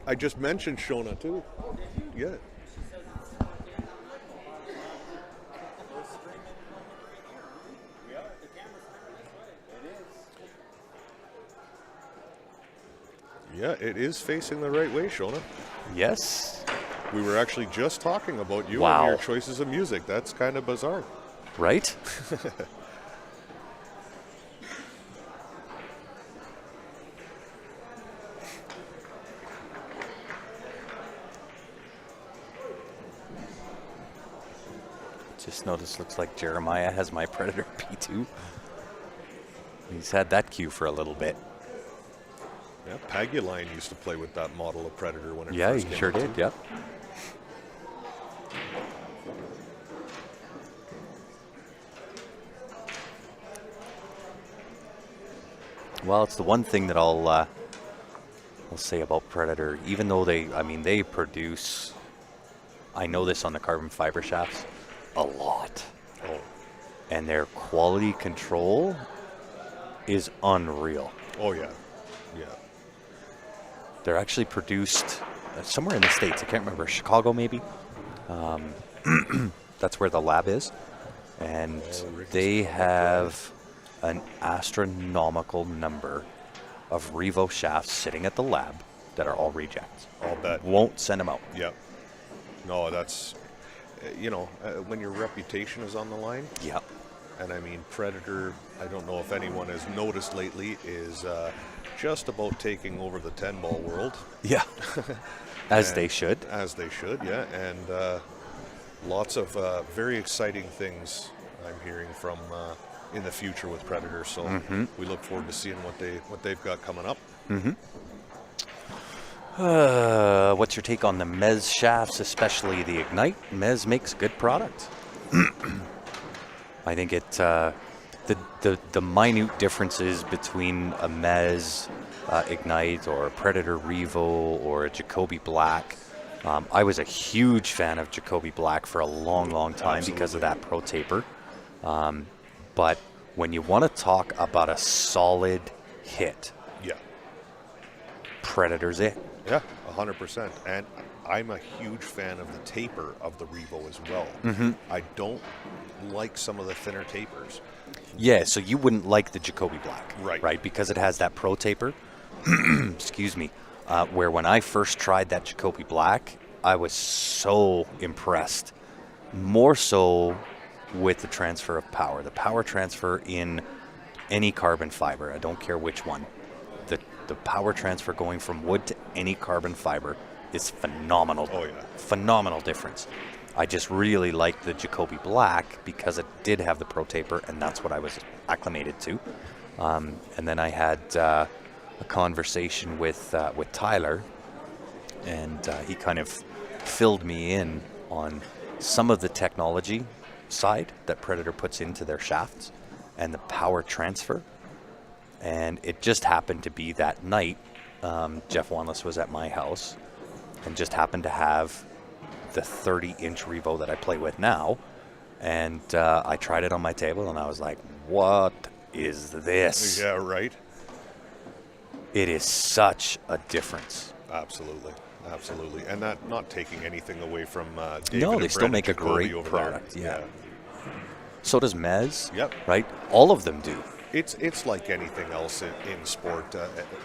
S2: I just mentioned Shona too. Yeah. Yeah, it is facing the right way, Shona.
S1: Yes.
S2: We were actually just talking about you
S1: Wow.
S2: and your choices of music. That's kind of bizarre.
S1: Right? Just noticed, looks like Jeremiah has my Predator P2. He's had that cue for a little bit.
S2: Yeah, Paguline used to play with that model of Predator when it
S1: Yeah,
S2: first
S1: he
S2: came
S1: sure
S2: out,
S1: did,
S2: too.
S1: yep. Well, it's the one thing that I'll say about Predator. Even though they produce, I know this on the carbon fiber shafts, a lot.
S2: Oh,
S1: And their quality control is unreal.
S2: oh yeah, yeah.
S1: They're actually produced somewhere in the States. I can't remember, Chicago maybe. That's where the lab is. And
S2: Rick is
S1: they
S2: coming up
S1: have an astronomical number of Revo shafts sitting at the lab that are all rejects.
S2: I'll bet.
S1: Won't send them out.
S2: Yeah. No, that's, when your reputation is on the line,
S1: Yep.
S2: and I mean, Predator, I don't know if anyone has noticed lately, is just about taking over the 10-ball world.
S1: Yeah. As
S2: And-
S1: they should.
S2: As they should, yeah. And lots of very exciting things I'm hearing from in the future with Predator. So we look forward to seeing what they've got coming up.
S1: What's your take on the Mez shafts, especially the Ignite? Mez makes good product. I think it the minute differences between a Mez Ignite or a Predator Revo or a Jacoby Black. I was a huge fan of Jacoby Black for a long, long time because of that Pro Taper. But when you want to talk about a solid hit,
S2: Yeah,
S1: Predator's it.
S2: yeah, 100%. And I'm a huge fan of the taper of the Revo as well. I don't like some of the thinner tapers.
S1: Yeah, so you wouldn't like the Jacoby Black,
S2: Right.
S1: Right, because it has that Pro Taper. Excuse me. Where when I first tried that Jacoby Black, I was so impressed. More so with the transfer of power. The power transfer in any carbon fiber, I don't care which one. The power transfer going from wood to any carbon fiber is phenomenal.
S2: Oh, yeah.
S1: Phenomenal difference. I just really liked the Jacoby Black because it did have the Pro Taper, and that's what I was acclimated to. And then I had a conversation with Tyler, and he kind of filled me in on some of the technology side that Predator puts into their shafts and the power transfer. And it just happened to be that night, Jeff Wanless was at my house and just happened to have the 30-inch Revo that I play with now. And I tried it on my table, and I was like, what is this?
S2: Yeah, right.
S1: It is such a difference.
S2: Absolutely. Absolutely. And that not taking anything away from David
S1: No,
S2: and
S1: they still
S2: Brendan
S1: make a
S2: Jacoby
S1: great
S2: over
S1: product,
S2: there.
S1: yeah. So does Mez,
S2: Yep.
S1: right? All of them do.
S2: It's like anything else in sport.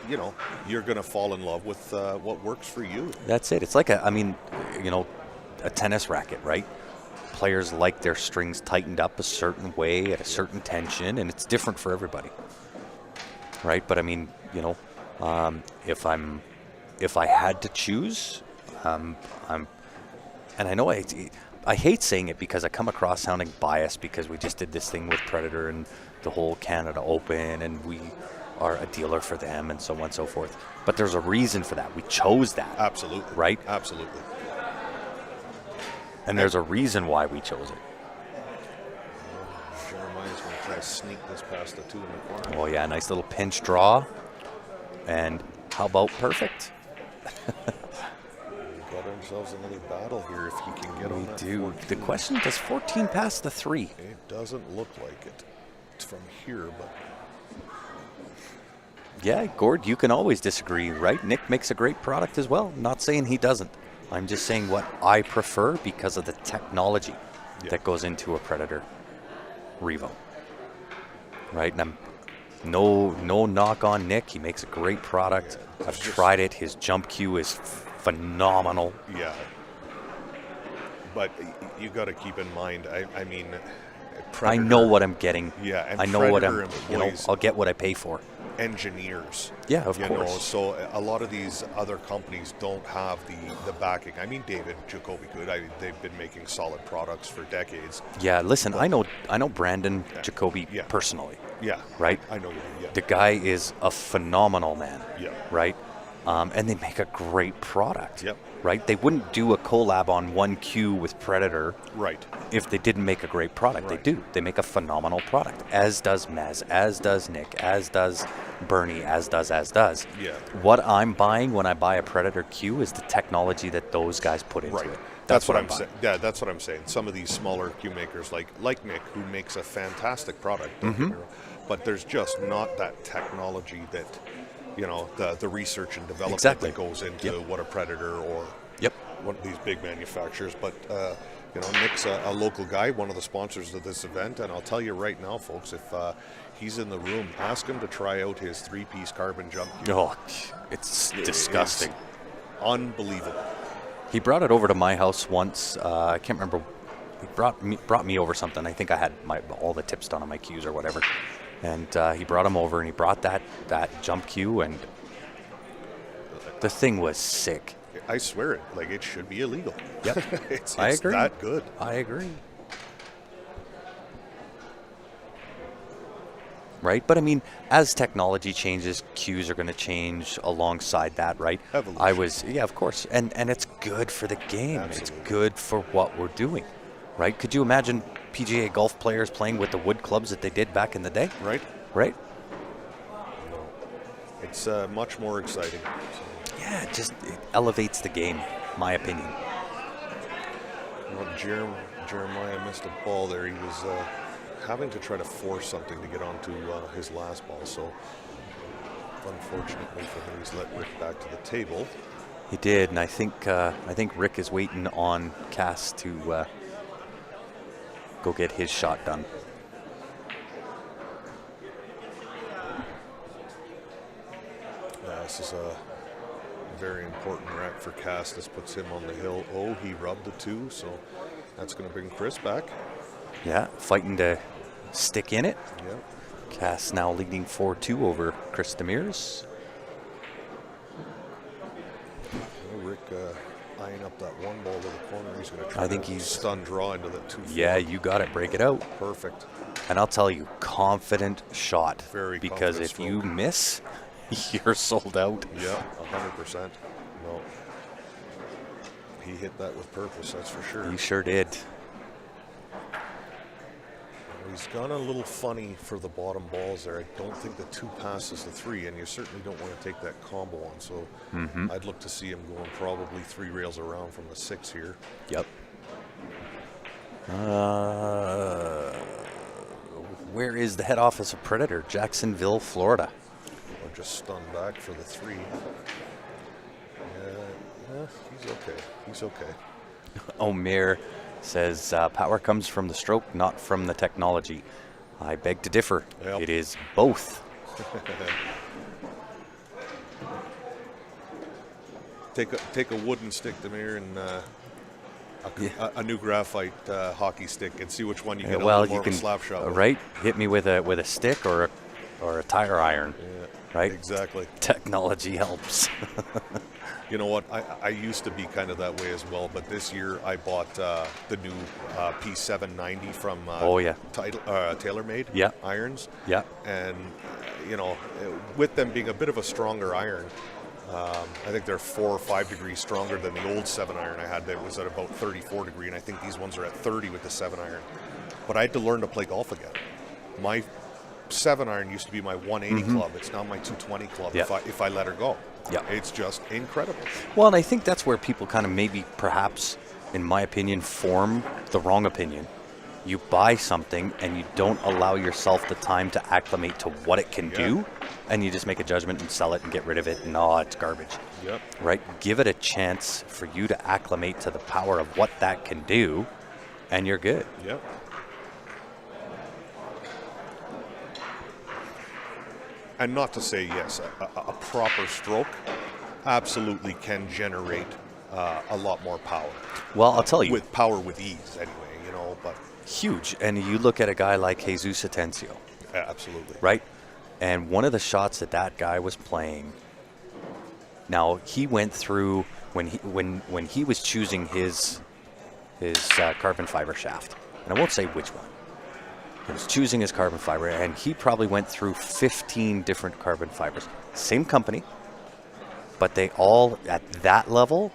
S2: You're going to fall in love with what works for you.
S1: That's it. It's like a tennis racket, right? Players like their strings tightened up a certain way at a certain tension, and it's different for everybody, right? But I mean, if I had to choose, and I know I hate saying it because I come across sounding biased because we just did this thing with Predator and the whole Canada Open, and we are a dealer for them, and so on and so forth. But there's a reason for that. We chose that.
S2: Absolutely.
S1: Right?
S2: Absolutely.
S1: And there's a reason why we chose it.
S2: Jeremiah's going to try to sneak this past the two in the corner.
S1: Oh, yeah, nice little pinch draw. And how about perfect?
S2: We've got ourselves another battle here if he can get on
S1: We
S2: that
S1: do.
S2: 14.
S1: The question, does 14 pass the 3?
S2: It doesn't look like it. It's from here, but
S1: Yeah, Gord, you can always disagree, right? Nick makes a great product as well. Not saying he doesn't. I'm just saying what I prefer because of the technology that goes into a Predator Revo. Right? And I'm no knock on Nick. He makes a great product. I've tried it. His jump cue is phenomenal.
S2: Yeah. But you got to keep in mind, I mean, Predator,
S1: I know what I'm getting.
S2: Yeah, and
S1: I know what
S2: Predator
S1: I'm,
S2: employs
S1: I'll get what I pay for.
S2: engineers.
S1: Yeah, of
S2: you
S1: course.
S2: know, so a lot of these other companies don't have the backing. I mean, David Jacoby Good. They've been making solid products for decades.
S1: Yeah, listen, I know Brandon Jacoby personally.
S2: Yeah.
S1: Right?
S2: I know you do, yeah.
S1: The guy is a phenomenal man.
S2: Yeah.
S1: Right? And they make a great product.
S2: Yep.
S1: Right? They wouldn't do a collab on one cue with Predator.
S2: Right.
S1: If they didn't make a great product.
S2: Right.
S1: They do. They make a phenomenal product. As does Mez, as does Nick, as does Bernie, as does.
S2: Yeah.
S1: What I'm buying when I buy a Predator cue is the technology that those guys put into it.
S2: That's what I'm saying. Yeah, that's what I'm saying. Some of these smaller cue makers like Nick, who makes a fantastic product, don't get me wrong, but there's just not that technology that, you know, the research and development that goes into what a Predator or one of these big manufacturers. But you know, Nick's a local guy, one of the sponsors of this event, and I'll tell you right now, folks, if he's in the room, ask him to try out his 3-piece carbon jump cue.
S1: Oh, it's disgusting.
S2: It's unbelievable.
S1: He brought it over to my house once. I can't remember. He brought me over something. I think I had all the tips done on my cues or whatever. And he brought him over, and he brought that jump cue, and the thing was sick.
S2: I swear it. Like, it should be illegal.
S1: Yep.
S2: it's
S1: I agree.
S2: that good.
S1: I agree. Right? But I mean, as technology changes, cues are going to change alongside that, right?
S2: Evolution.
S1: Of course. And it's good for the game.
S2: Absolutely.
S1: It's good for what we're doing, right? Could you imagine PGA golf players playing with the wood clubs that they did back in the day?
S2: Right.
S1: Right?
S2: No. It's much more exciting.
S1: Yeah, it elevates the game, my opinion.
S2: Well, Jeremiah missed a ball there. He was having to try to force something to get onto his last ball. So, unfortunately for him, he's let Rick back to the table.
S1: He did, and I think Rick is waiting on Cass to go get his shot done.
S2: This is a very important rack for Cass. This puts him on the hill. Oh, he rubbed the 2, so that's going to bring Chris back.
S1: Yeah, fighting to stick in it.
S2: Yeah.
S1: Cass now leading 4-2 over Chris Demirs.
S2: Rick eyeing up that one ball to the corner. He's going to try
S1: he's
S2: stun draw into the 2.
S1: Yeah, you got it. Break it out.
S2: Perfect.
S1: And I'll tell you, confident shot.
S2: Very
S1: because
S2: confident
S1: if
S2: stroke.
S1: you miss, you're sold out.
S2: Yeah, 100%. No. He hit that with purpose, that's for sure.
S1: He sure did.
S2: He's gone a little funny for the bottom balls there. I don't think the 2 passes the 3, and you certainly don't want to take that combo on. So I'd look to see him going probably 3 rails around from the 6 here.
S1: Yep. Where is the head office of Predator? Jacksonville, Florida.
S2: Or just stun back for the 3. Yeah, he's okay. He's okay.
S1: Omer says power comes from the stroke, not from the technology. I beg to differ.
S2: Yep.
S1: It is both.
S2: Take a wooden stick, Demir, and a new graphite hockey stick, and see which one you get a little more of a slap shot with.
S1: Right? Hit me with a stick or a tire iron.
S2: Yeah,
S1: right?
S2: Exactly.
S1: Technology helps.
S2: You know what? I used to be kind of that way as well, but this year I bought the new P790 from TaylorMade irons.
S1: Yeah.
S2: And, you know, with them being a bit of a stronger iron, I think they're 4 or 5 degrees stronger than the old 7 iron I had that was at about 34 degree, and I think these ones are at 30 with the 7 iron. But I had to learn to play golf again. My 7 iron used to be my 180 club. It's now my 220 club if I let her go.
S1: Yeah.
S2: It's just incredible.
S1: Well, and I think that's where people kind of maybe perhaps, in my opinion, form the wrong opinion. you buy something and you don't allow yourself the time to acclimate to what it can do, and you just make a judgment and sell it and get rid of it, and it's garbage.
S2: Yep.
S1: Right? Give it a chance for you to acclimate to the power of what that can do, and you're good.
S2: Yep. And not to say, yes, a proper stroke absolutely can generate a lot more power.
S1: Well, I'll tell you.
S2: With power with ease, anyway, you know, but...
S1: Huge. And you look at a guy like Jesus Atencio.
S2: Absolutely.
S1: Right? And one of the shots that guy was playing, now he went through, when he was choosing his carbon fiber shaft, and I won't say which one, he was choosing his carbon fiber, and he probably went through 15 different carbon fibers. Same company, but they all, at that level,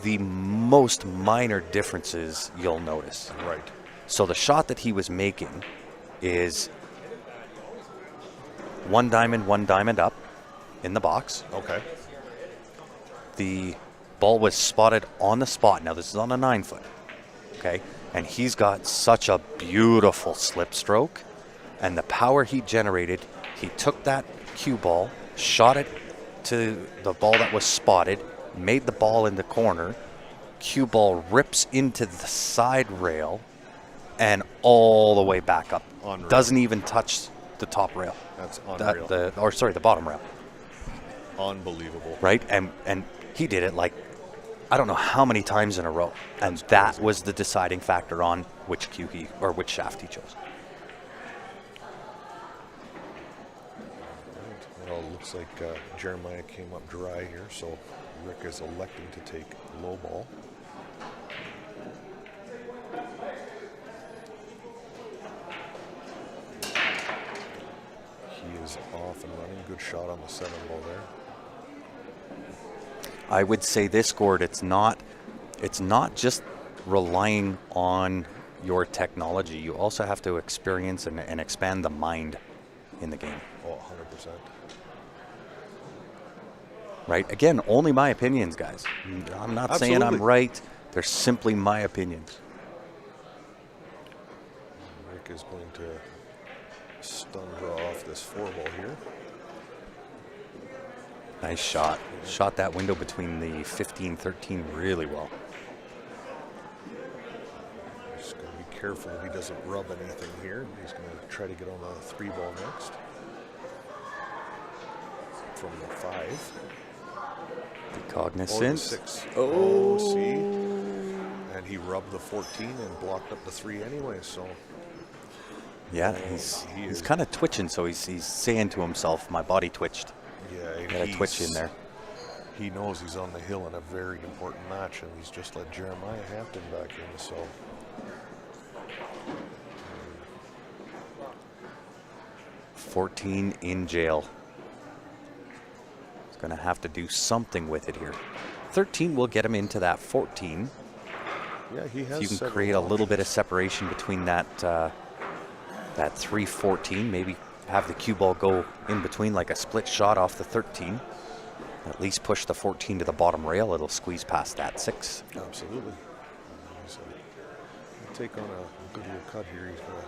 S1: the most minor differences you'll notice.
S2: Right.
S1: So the shot that he was making is one diamond up in the box.
S2: Okay.
S1: The ball was spotted on the spot. Now this is on a 9-foot. Okay. And he's got such a beautiful slip stroke, and the power he generated, he took that cue ball, shot it to the ball that was spotted, made the ball in the corner. Cue ball rips into the side rail and all the way back up.
S2: Unreal.
S1: Doesn't even touch the top rail.
S2: That's unreal.
S1: The bottom rail.
S2: Unbelievable.
S1: Right? And he did it like, I don't know how many times in a row. And that was the deciding factor on which cue which shaft he chose.
S2: Well, it looks like Jeremiah came up dry here, so Rick is electing to take low ball. He is off and running. Good shot on the 7 ball there.
S1: I would say this, Gord, it's not just relying on your technology. You also have to experience and expand the mind in the game.
S2: Oh, 100%.
S1: Right? Again, only my opinions, guys. I'm not saying I'm
S2: Absolutely.
S1: right. They're simply my opinions.
S2: Rick is going to stun draw off this 4 ball here.
S1: Nice shot. Shot that window between the 15-13 really well.
S2: Just going to be careful he doesn't rub anything here. He's going to try to get on the 3 ball next. From the 5.
S1: Be
S2: Or the
S1: cognizant.
S2: 6. Oh, see? And he rubbed the 14 and blocked up the 3 anyway, so...
S1: Yeah,
S2: He
S1: he's
S2: is-
S1: kind of twitching, so he's saying to himself, my body twitched.
S2: Yeah,
S1: Got a twitch in there.
S2: He knows he's on the hill in a very important match, and he's just let Jeremiah Hampton back in, so...
S1: 14 in jail. He's going to have to do something with it here. 13 will get him into that 14.
S2: Yeah, he has
S1: If you can
S2: several
S1: create a little bit of
S2: options.
S1: separation between that 3-14, maybe have the cue ball go in between like a split shot off the 13. At least push the 14 to the bottom rail. It'll squeeze past that 6.
S2: Absolutely. He's gonna take on a good little cut here. He's gonna...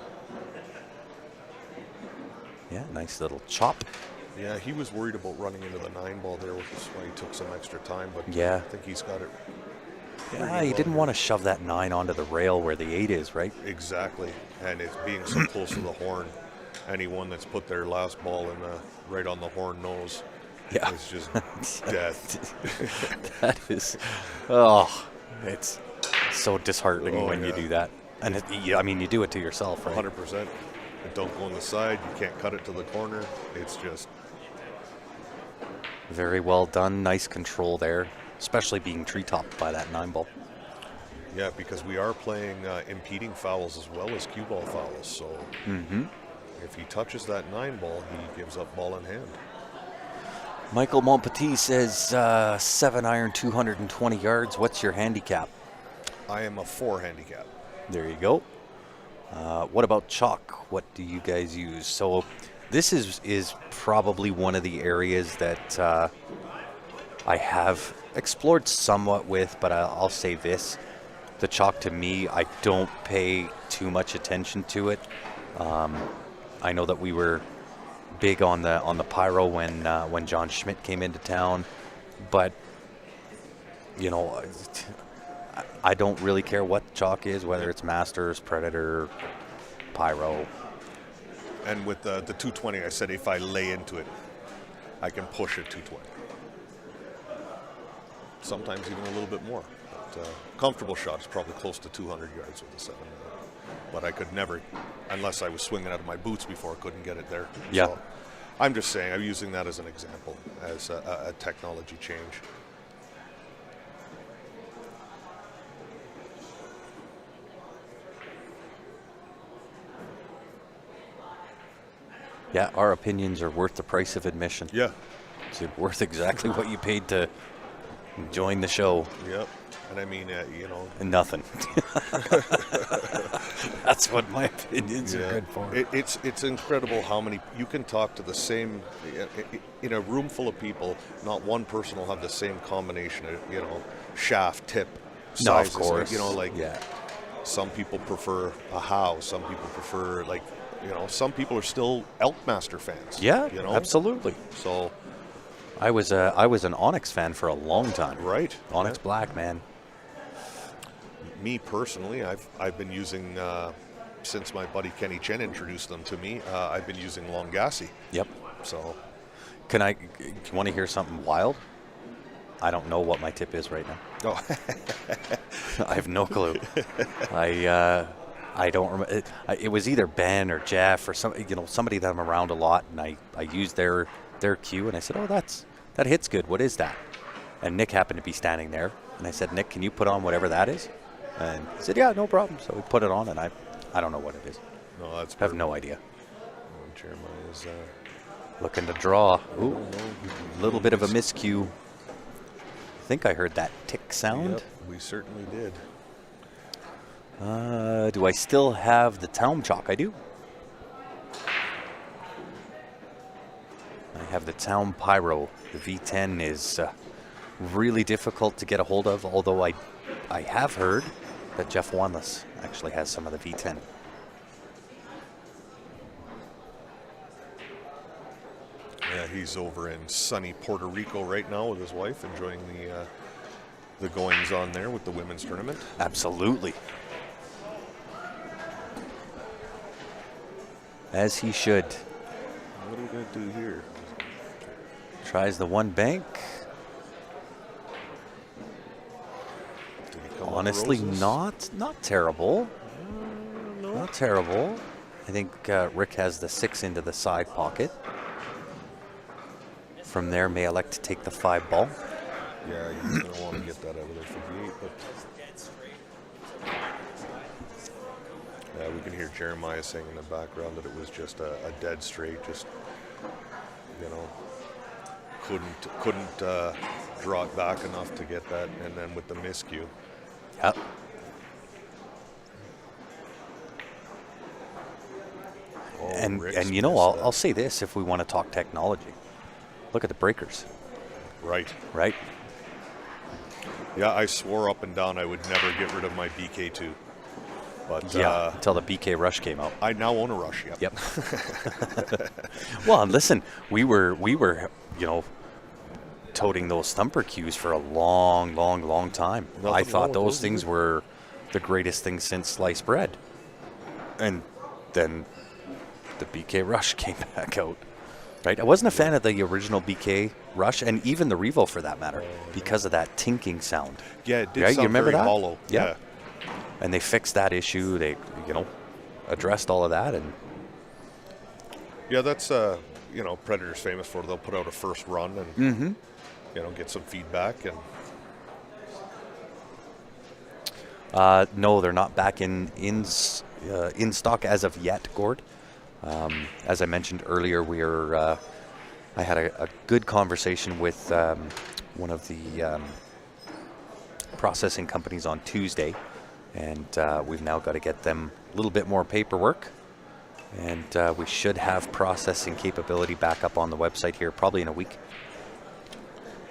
S1: Yeah, nice little chop.
S2: Yeah, he was worried about running into the 9 ball there, which is why he took some extra time, but
S1: Yeah.
S2: I think he's got it.
S1: Yeah, you didn't want to shove that 9 onto the rail where the 8 is, right?
S2: Exactly, and it's being so close to the horn. Anyone that's put their last ball in right on the horn nose
S1: Yeah.
S2: is just death.
S1: That is, it's so disheartening when you
S2: yeah.
S1: do that. And you do it to yourself, right?
S2: 100%. It don't go on the side. You can't cut it to the corner. It's just...
S1: Very well done. Nice control there, especially being tree-topped by that 9 ball.
S2: Yeah, because we are playing impeding fouls as well as cue ball fouls. So if he touches that 9 ball, he gives up ball in hand.
S1: Michael Montpetit says 7-iron, 220 yards. What's your handicap?
S2: I am a 4 handicap.
S1: There you go. What about chalk? What do you guys use? So this is probably one of the areas that I have explored somewhat with, but I'll say this. the chalk to me, I don't pay too much attention to it. I know that we were big on the pyro when John Schmidt came into town, but you know, I don't really care what chalk is, whether it's Masters, Predator, pyro.
S2: And with the 220, I said if I lay into it, I can push it 220. Sometimes even a little bit more. But comfortable shot is probably close to 200 yards with a 7. But I could never, unless I was swinging out of my boots before, I couldn't get it there.
S1: Yeah.
S2: So I'm just saying, I'm using that as an example, as a technology change.
S1: Yeah, our opinions are worth the price of admission.
S2: Yeah.
S1: It's worth exactly what you paid to join the show.
S2: Yep. And I mean, you know.
S1: Nothing. That's what my opinions are good for.
S2: It's incredible how many, you can talk to the same, in a room full of people, not one person will have the same combination of, you know, shaft, tip, sizes.
S1: No, of course.
S2: You know, like, some people prefer a Howe, some people prefer, like, you know, some people are still Elkmaster fans.
S1: Yeah,
S2: you know?
S1: absolutely.
S2: So
S1: I was an Onyx fan for a long time.
S2: Right.
S1: Onyx Black, man.
S2: Me personally, I've been using since my buddy Kenny Chen introduced them to me. I've been using Longassi.
S1: Yep.
S2: So,
S1: do you want to hear something wild? I don't know what my tip is right now.
S2: oh,
S1: I have no clue. I don't remember. It was either Ben or Jeff or somebody that I'm around a lot, and I used their cue, and I said, "Oh, that hits good. What is that?" And Nick happened to be standing there, and I said, "Nick, can you put on whatever that is?" And he said, "Yeah, no problem." So we put it on, and I don't know what it is.
S2: no, that's
S1: I have no idea.
S2: Jeremiah is
S1: Looking to draw. Ooh, a little bit of a miscue. I think I heard that tick sound.
S2: Yep, we certainly did.
S1: Do I still have the Town chalk? I do. I have the Town Pyro. The V10 is really difficult to get a hold of, although I have heard that Jeff Wanless actually has some of the V10.
S2: Yeah, he's over in sunny Puerto Rico right now with his wife, enjoying the goings on there with the women's tournament.
S1: Absolutely. As he should.
S2: What are we going to do here?
S1: Tries the one bank.
S2: Did he come
S1: Honestly,
S2: on roses?
S1: not terrible. Not terrible. I think Rick has the 6 into the side pocket. From there, may elect to take the 5 ball.
S2: Yeah, he's going to want to get that out of there for the 8, but yeah, we can hear Jeremiah saying in the background that it was just a dead straight, just, you know, couldn't draw it back enough to get that, and then with the miscue.
S1: Yep.
S2: Oh,
S1: And
S2: Rick's
S1: you know,
S2: missed that.
S1: I'll say this if we want to talk technology. Look at the breakers,
S2: Right.
S1: right?
S2: Yeah, I swore up and down I would never get rid of my BK2. But
S1: Yeah, until the BK Rush came out.
S2: I now own a Rush,
S1: Yep. Well, and listen, we were, toting those thumper cues for a long time.
S2: Nothing
S1: I
S2: wrong
S1: thought
S2: with
S1: those
S2: those,
S1: things
S2: either.
S1: were the greatest things since sliced bread. And then the BK Rush came back out. Right? I wasn't a fan of the original BK Rush, and even the Revo for that matter, because of that tinking sound.
S2: Yeah, it did
S1: Right?
S2: sound
S1: You remember
S2: very
S1: that?
S2: hollow.
S1: Yeah. And they fixed that issue. They, addressed all of that, and
S2: Yeah, that's, Predator's famous for. They'll put out a first run and, get some feedback. And
S1: no, they're not back in stock as of yet, Gord. As I mentioned earlier, I had a good conversation with one of the processing companies on Tuesday, and we've now got to get them a little bit more paperwork, and we should have processing capability back up on the website here probably in a week.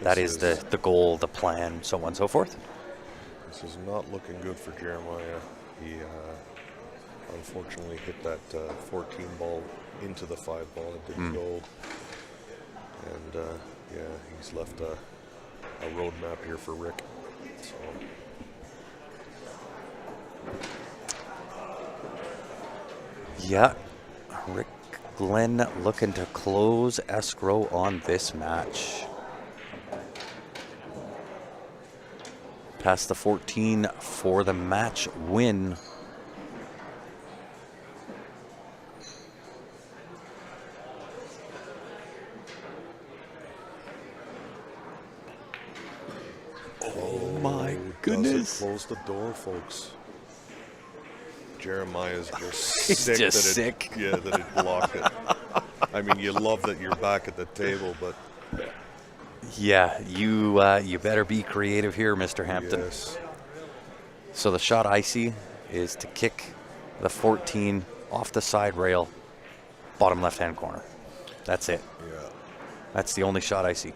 S1: That is the goal, the plan, so on and so forth.
S2: This is not looking good for Jeremiah. He unfortunately hit that 14 ball into the 5 ball. It didn't go. And yeah, he's left a roadmap here for Rick. So.
S1: Yeah, Rick Glenn looking to close escrow on this match. Past the 14 for the match win. Oh my goodness.
S2: Doesn't close the door, folks. Jeremiah's just
S1: He's
S2: sick.
S1: just
S2: that
S1: sick.
S2: That it blocked it. I mean, you love that you're back at the table, but
S1: Yeah, you better be creative here, Mr. Hampton.
S2: yes.
S1: So the shot I see is to kick the 14 off the side rail, bottom left-hand corner. That's it.
S2: Yeah.
S1: That's the only shot I see.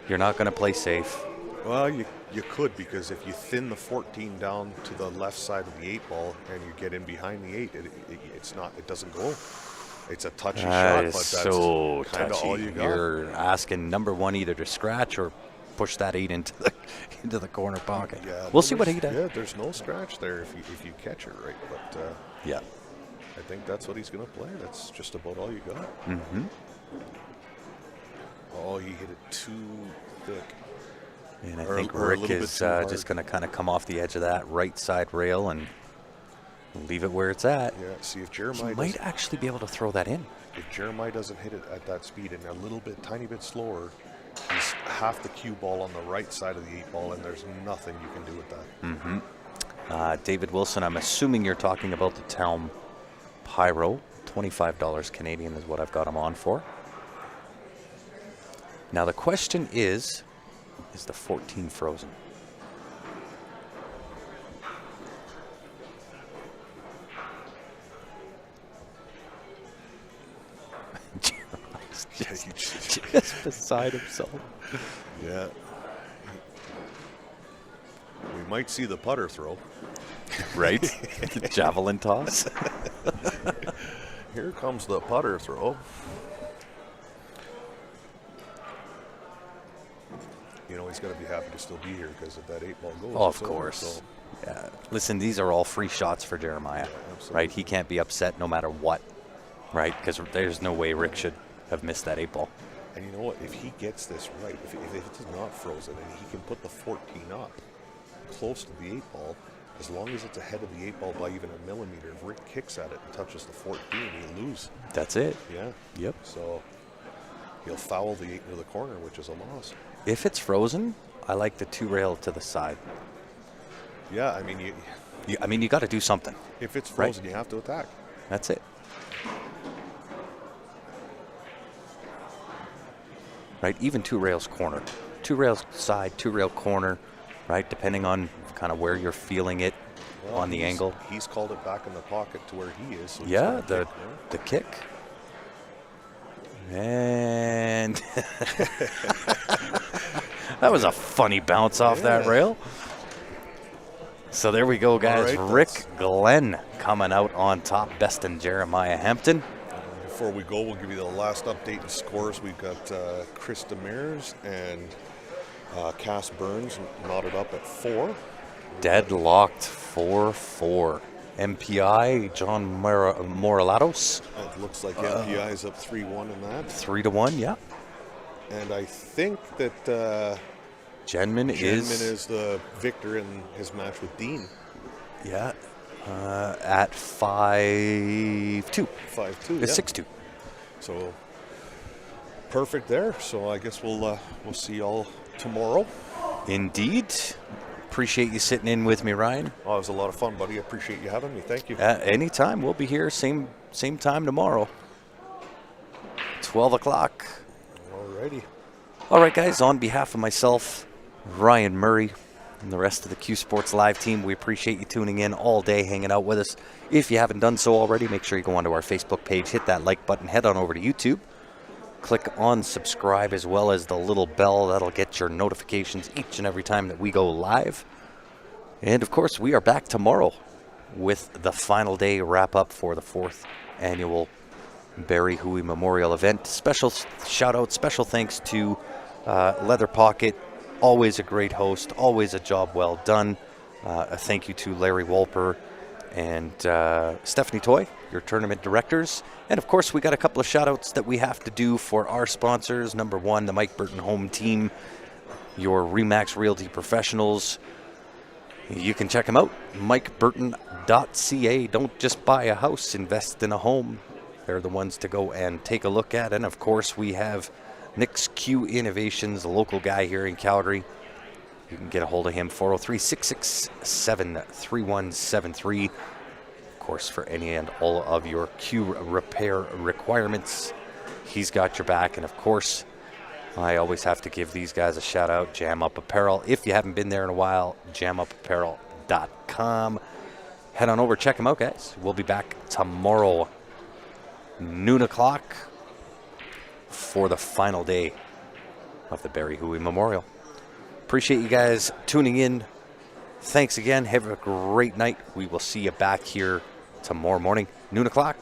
S1: You're not going to play safe.
S2: Well, you could, because if you thin the 14 down to the left side of the 8 ball and you get in behind the 8, it doesn't go. It's a touchy shot,
S1: That
S2: but
S1: is
S2: that's
S1: so
S2: kind of
S1: touchy.
S2: all you got.
S1: You're asking number one either to scratch or push that 8 into the corner pocket.
S2: Yeah,
S1: We'll see what he does.
S2: Yeah, there's no scratch there if you catch it right, but
S1: Yeah.
S2: I think that's what he's going to play. That's just about all you got.
S1: Mm-hmm.
S2: Oh, he hit it too thick.
S1: And I
S2: Or-
S1: think
S2: or a
S1: Rick
S2: little bit
S1: is
S2: too hard.
S1: just going to kind of come off the edge of that right side rail and leave it where it's at.
S2: Yeah, see if
S1: He
S2: Jeremiah
S1: might actually be able to throw that in.
S2: if Jeremiah doesn't hit it at that speed and tiny bit slower, he's half the cue ball on the right side of the 8 ball, and there's nothing you can do with that.
S1: David Wilson, I'm assuming you're talking about the Telm Pyro. $25 Canadian is what I've got him on for. Now the question is the 14 frozen? Just beside himself.
S2: Yeah. We might see the putter throw.
S1: Right? The javelin toss.
S2: Here comes the putter throw. You know, he's got to be happy to still be here because if that 8 ball goes,
S1: Oh, of
S2: it's over,
S1: course.
S2: so-
S1: Yeah. Listen, these are all free shots for Jeremiah,
S2: absolutely.
S1: right? He can't be upset no matter what, right? Because there's no way Rick should have missed that 8 ball.
S2: And you know what? If he gets this right, if it's not frozen and he can put the 14 up close to the 8 ball, as long as it's ahead of the 8 ball by even a millimeter, if Rick kicks at it and touches the 14, he'll lose.
S1: That's it.
S2: Yeah.
S1: Yep.
S2: So he'll foul the 8 into the corner, which is a loss.
S1: If it's frozen, I like the 2 rail to the side.
S2: Yeah, I mean,
S1: You got to do something.
S2: if it's
S1: Right.
S2: frozen, you have to attack.
S1: That's it. Right? Even 2 rails corner. 2 rails side, 2 rail corner, right? Depending on kind of where you're feeling it
S2: Well,
S1: on the
S2: he's-
S1: angle.
S2: He's called it back in the pocket to where he is. So he's
S1: Yeah,
S2: gonna
S1: the
S2: kick, right?
S1: the kick. And that was a funny bounce off that
S2: Yeah.
S1: rail. So there we go, guys.
S2: right,
S1: Rick
S2: that's-
S1: Glenn coming out on top, besting Jeremiah Hampton.
S2: Before we go, we'll give you the last update and scores. We've got Chris Demers and Cass Burns knotted up at 4.
S1: Deadlocked 4-4. MPI, John Moralatos,
S2: It looks like MPI is up 3-1 in that.
S1: 3-1, yeah.
S2: And I think that
S1: Jenman
S2: Jenman is the victor in his match with Dean.
S1: yeah, at 5-2.
S2: 5-2.
S1: It's
S2: yeah.
S1: 6-2.
S2: So perfect there. So I guess we'll see y'all tomorrow.
S1: Indeed. Appreciate you sitting in with me, Ryan.
S2: Oh, it was a lot of fun, buddy. I appreciate you having me. Thank you.
S1: Anytime. We'll be here same time tomorrow. 12 o'clock.
S2: Alrighty.
S1: All right, guys. On behalf of myself, Ryan Murray, and the rest of the Q Sports Live team, we appreciate you tuning in all day, hanging out with us. If you haven't done so already, make sure you go onto our Facebook page, hit that like button, head on over to YouTube. Click on subscribe as well as the little bell. That'll get your notifications each and every time that we go live. And of course, we are back tomorrow with the final day wrap up for the 4th annual Barry Hooey Memorial event. Special shout out, special thanks to Leather Pocket. Always a great host, always a job well done. A thank you to Larry Wolper and Stephanie Toy, your tournament directors. And of course, we got a couple of shout outs that we have to do for our sponsors. Number one, the Mike Burton Home Team, your Remax Realty professionals. You can check them out, mikeburton.ca. Don't just buy a house, invest in a home. They're the ones to go and take a look at. And of course, we have Nick's Q Innovations, a local guy here in Calgary. You can get a hold of him, 403-667-3173. Of course, for any and all of your Q repair requirements, he's got your back. And of course, I always have to give these guys a shout out, Jam Up Apparel. If you haven't been there in a while, jamupapparel.com. Head on over, check them out, guys. We'll be back tomorrow, noon o'clock, for the final day of the Barry Hooey Memorial. Appreciate you guys tuning in. Thanks again. Have a great night. We will see you back here tomorrow morning, noon o'clock.